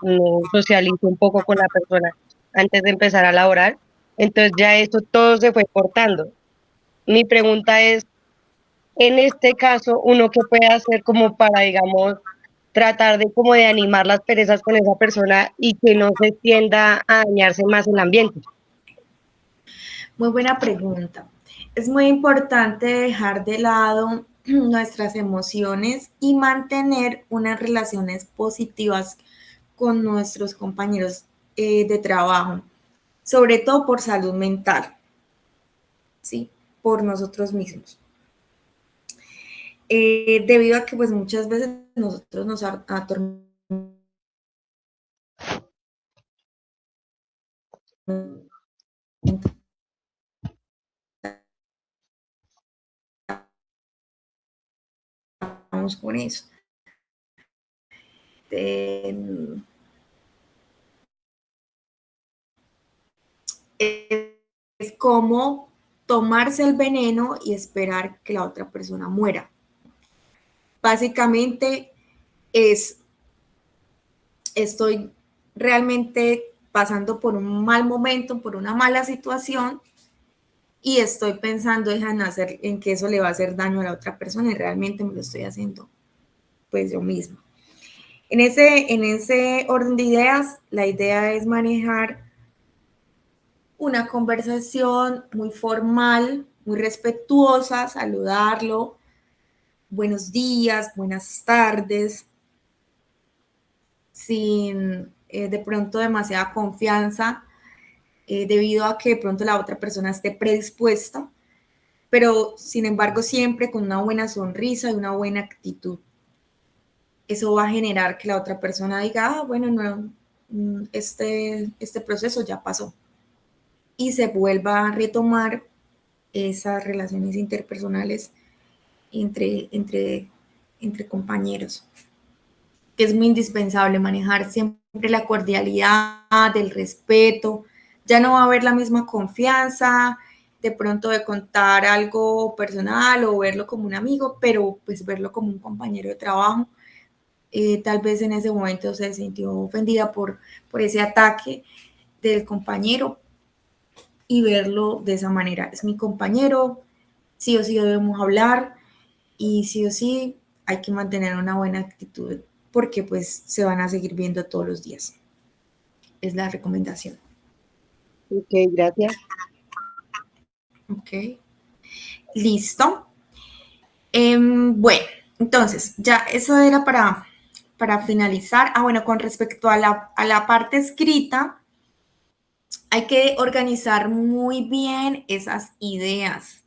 uno socialice un poco con la persona antes de empezar a laborar, entonces ya eso todo se fue cortando. Mi pregunta es, en este caso, ¿uno qué puede hacer como para, digamos, tratar de como de animar las perezas con esa persona y que no se tienda a dañarse más el ambiente? Muy buena pregunta. Es muy importante dejar de lado nuestras emociones y mantener unas relaciones positivas con nuestros compañeros de trabajo, sobre todo por salud mental, ¿sí? Por nosotros mismos. Debido a que pues muchas veces nosotros nos atormentamos con eso. Es como tomarse el veneno y esperar que la otra persona muera. Básicamente es, estoy realmente pasando por un mal momento, por una mala situación, y estoy pensando en que eso le va a hacer daño a la otra persona y realmente me lo estoy haciendo pues yo misma. En ese orden de ideas, la idea es manejar una conversación muy formal, muy respetuosa, saludarlo, buenos días, buenas tardes, sin de pronto demasiada confianza, debido a que de pronto la otra persona esté predispuesta, pero sin embargo siempre con una buena sonrisa y una buena actitud. Eso va a generar que la otra persona diga, ah, bueno, no, este proceso ya pasó. Y se vuelva a retomar esas relaciones interpersonales entre compañeros, que es muy indispensable manejar siempre la cordialidad, el respeto. Ya no va a haber la misma confianza, de pronto de contar algo personal o verlo como un amigo, pero pues verlo como un compañero de trabajo. Tal vez en ese momento se sintió ofendida por ese ataque del compañero y verlo de esa manera. Es mi compañero, sí o sí debemos hablar y sí o sí hay que mantener una buena actitud porque pues se van a seguir viendo todos los días. Es la recomendación. Ok, gracias. Ok. Listo. Bueno, entonces ya eso era para finalizar. Ah, bueno, con respecto a la parte escrita, hay que organizar muy bien esas ideas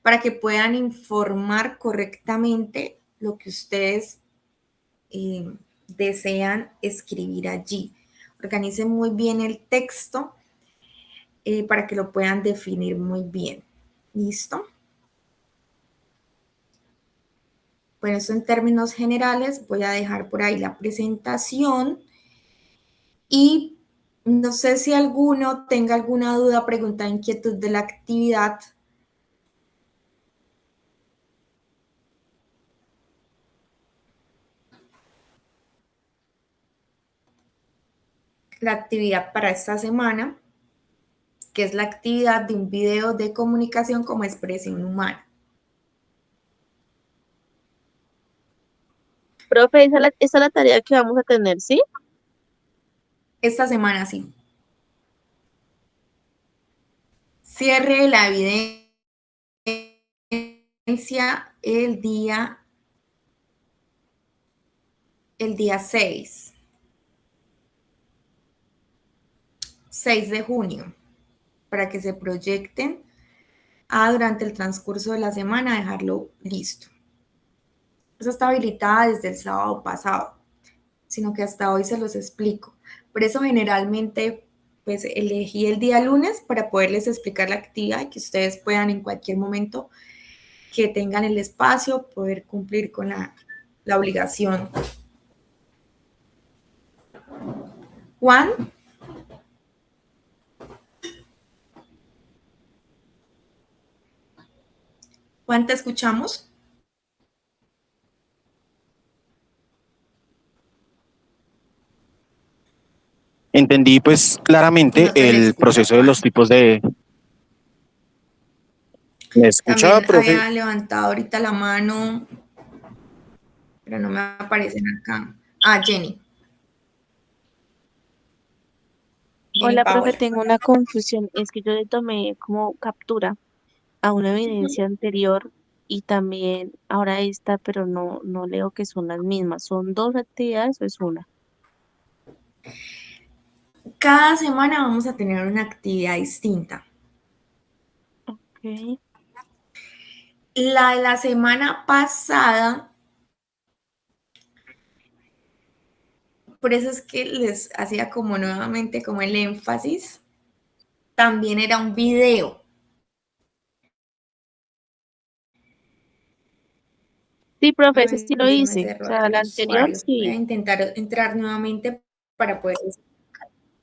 para que puedan informar correctamente lo que ustedes desean escribir allí. Organicen muy bien el texto para que lo puedan definir muy bien. ¿Listo? Bueno, eso en términos generales. Voy a dejar por ahí la presentación y no sé si alguno tenga alguna duda, pregunta, inquietud de la actividad. La actividad para esta semana, que es la actividad de un video de comunicación como expresión humana. Profe, esa es la tarea que vamos a tener, ¿sí? Esta semana sí. Cierre la evidencia el día 6 de junio, para que se proyecten durante el transcurso de la semana, dejarlo listo. Eso está habilitada desde el sábado pasado, sino que hasta hoy se los explico. Por eso generalmente pues elegí el día lunes para poderles explicar la actividad y que ustedes puedan en cualquier momento que tengan el espacio poder cumplir con la obligación. Juan. Juan, ¿te escuchamos? Entendí pues claramente No te le el escucho, proceso de Juan. los tipos de... ¿Me escucha, También profe? había levantado ahorita la mano, pero no me aparecen acá. Jenny. Jenny Hola, profe, Power. tengo una confusión. Es que yo le tomé como captura a una evidencia anterior y también ahora esta, pero no leo que son las mismas. ¿Son dos actividades o es una? Cada semana vamos a tener una actividad distinta. Ok. La de la semana pasada, por eso es que les hacía como nuevamente como el énfasis, también era un video. Sí, profe, ese Ay, sí lo se me hice. O cerró sea, acá la el anterior usuario. Voy a sí. intentar entrar nuevamente para poder.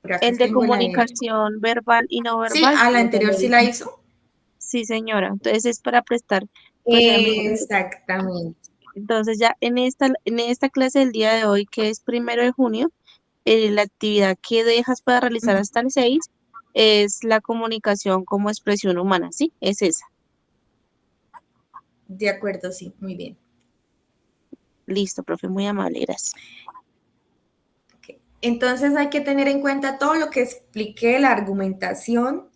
Por acá El de tengo la de. comunicación verbal y no Sí, verbal, la sí, ya anterior lo sí la hice. hizo. Sí, señora. Entonces es para prestar, pues a mí. Exactamente. Entonces ya en esta clase del día de hoy, que es 1 de junio, la actividad que dejas para realizar Ujú. hasta el 6 es la comunicación como expresión humana, ¿sí? Es esa. De acuerdo, sí, muy bien. Listo, profe, muy amable, gracias. Ok. Entonces hay que tener en cuenta todo lo que expliqué, la argumentación.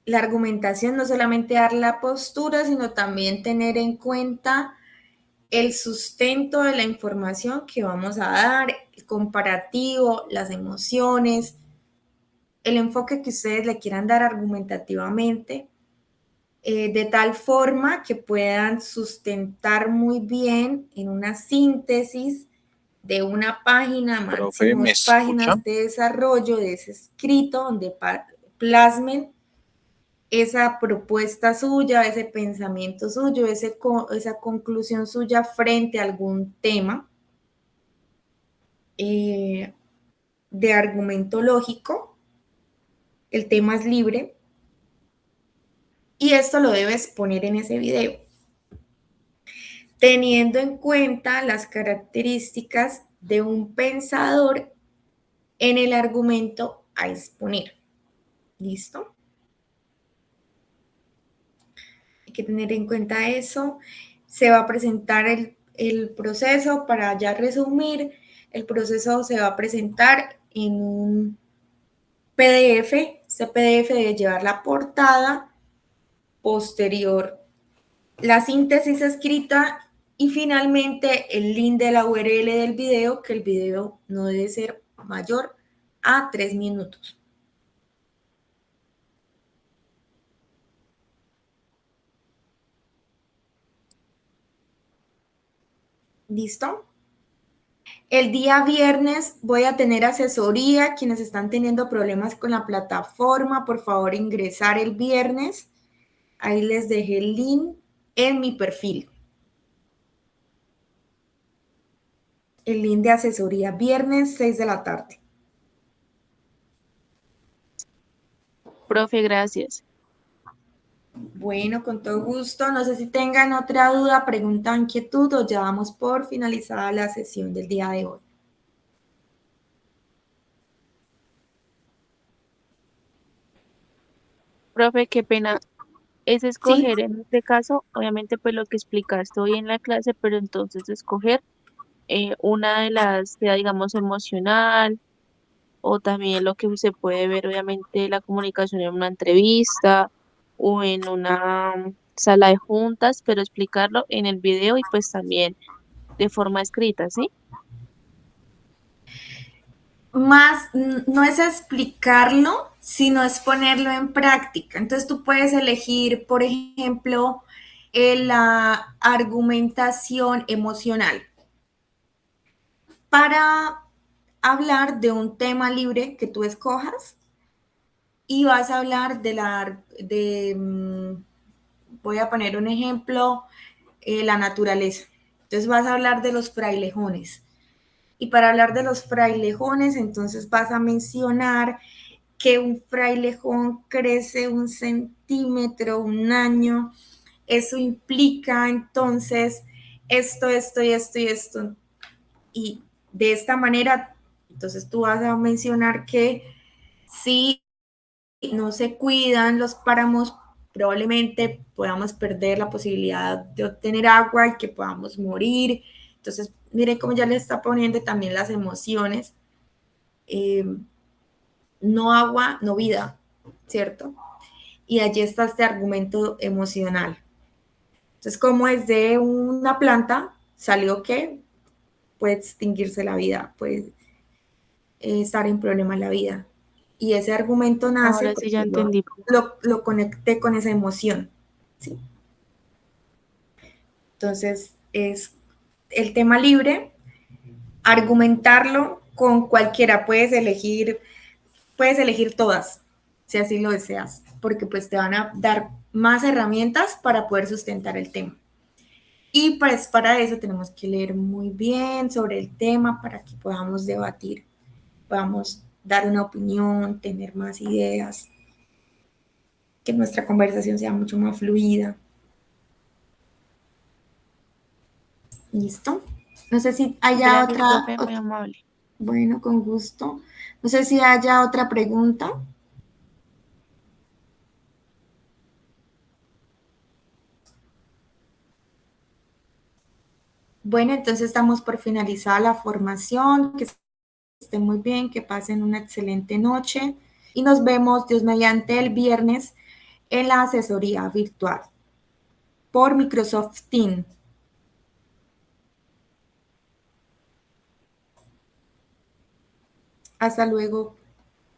La argumentación no solamente dar la postura, sino también tener en cuenta el sustento de la información que vamos a dar, el comparativo, las emociones, el enfoque que ustedes le quieran dar argumentativamente, de tal forma que puedan sustentar muy bien en una síntesis de una página, Profe, máximo ¿me 2 páginas escucha? de desarrollo de ese escrito donde plasmen esa propuesta suya, ese pensamiento suyo, esa conclusión suya frente a algún tema de argumento lógico. El tema es libre y esto lo debes poner en ese video, teniendo en cuenta las características de un pensador en el argumento a exponer. ¿Listo? Hay que tener en cuenta eso. Se va a presentar el proceso, para ya resumir, el proceso se va a presentar en un PDF. Ese PDF debe llevar la portada, posterior la síntesis escrita y finalmente el link de la URL del video, que el video no debe ser mayor a 3 minutos. ¿Listo? El día viernes voy a tener asesoría. Quienes están teniendo problemas con la plataforma, por favor ingresar el viernes. Ahí les dejé el link en mi perfil. El link de asesoría, viernes 6 de la tarde. Profe, gracias. Bueno, con todo gusto. No sé si tengan otra duda, pregunta, inquietud o ya damos por finalizada la sesión del día de hoy. Profe, qué pena. Es ¿Sí? escoger en este caso, obviamente, pues lo que explicaste hoy en la clase, pero entonces escoger una de las, sea, digamos, emocional, o también lo que se puede ver, obviamente, la comunicación en una entrevista o en una sala de juntas, pero explicarlo en el video y pues también de forma escrita, ¿sí? Más no es explicarlo, sino es ponerlo en práctica. Entonces tú puedes elegir, por ejemplo, la argumentación emocional para hablar de un tema libre que tú escojas y vas a hablar voy a poner un ejemplo, la naturaleza. Entonces vas a hablar de los frailejones. Y para hablar de los frailejones, entonces vas a mencionar que un frailejón crece 1 centímetro, un año. Eso implica entonces esto y esto y esto. Y de esta manera, entonces tú vas a mencionar que si no se cuidan los páramos, probablemente podamos perder la posibilidad de obtener agua y que podamos morir. Entonces, miren cómo ya le está poniendo también las emociones. No agua, no vida, ¿cierto? Y allí está este argumento emocional. Entonces, como es de una planta, salió que puede extinguirse la vida, puede estar en problema la vida. Y ese argumento nace Ahora sí ya porque entendí. lo conecté con esa emoción, ¿sí? Entonces, es el tema libre, argumentarlo con cualquiera, puedes elegir todas, si así lo deseas, porque pues te van a dar más herramientas para poder sustentar el tema. Y pues para eso tenemos que leer muy bien sobre el tema para que podamos debatir, podamos dar una opinión, tener más ideas, que nuestra conversación sea mucho más fluida. ¿Listo? No sé si haya Gracias, otra. profe, muy amable. Bueno, con gusto. No sé si haya otra pregunta. Bueno, entonces estamos por finalizar la formación. Que estén muy bien, que pasen una excelente noche y nos vemos, Dios mediante, el viernes en la asesoría virtual por Microsoft Teams. Hasta luego.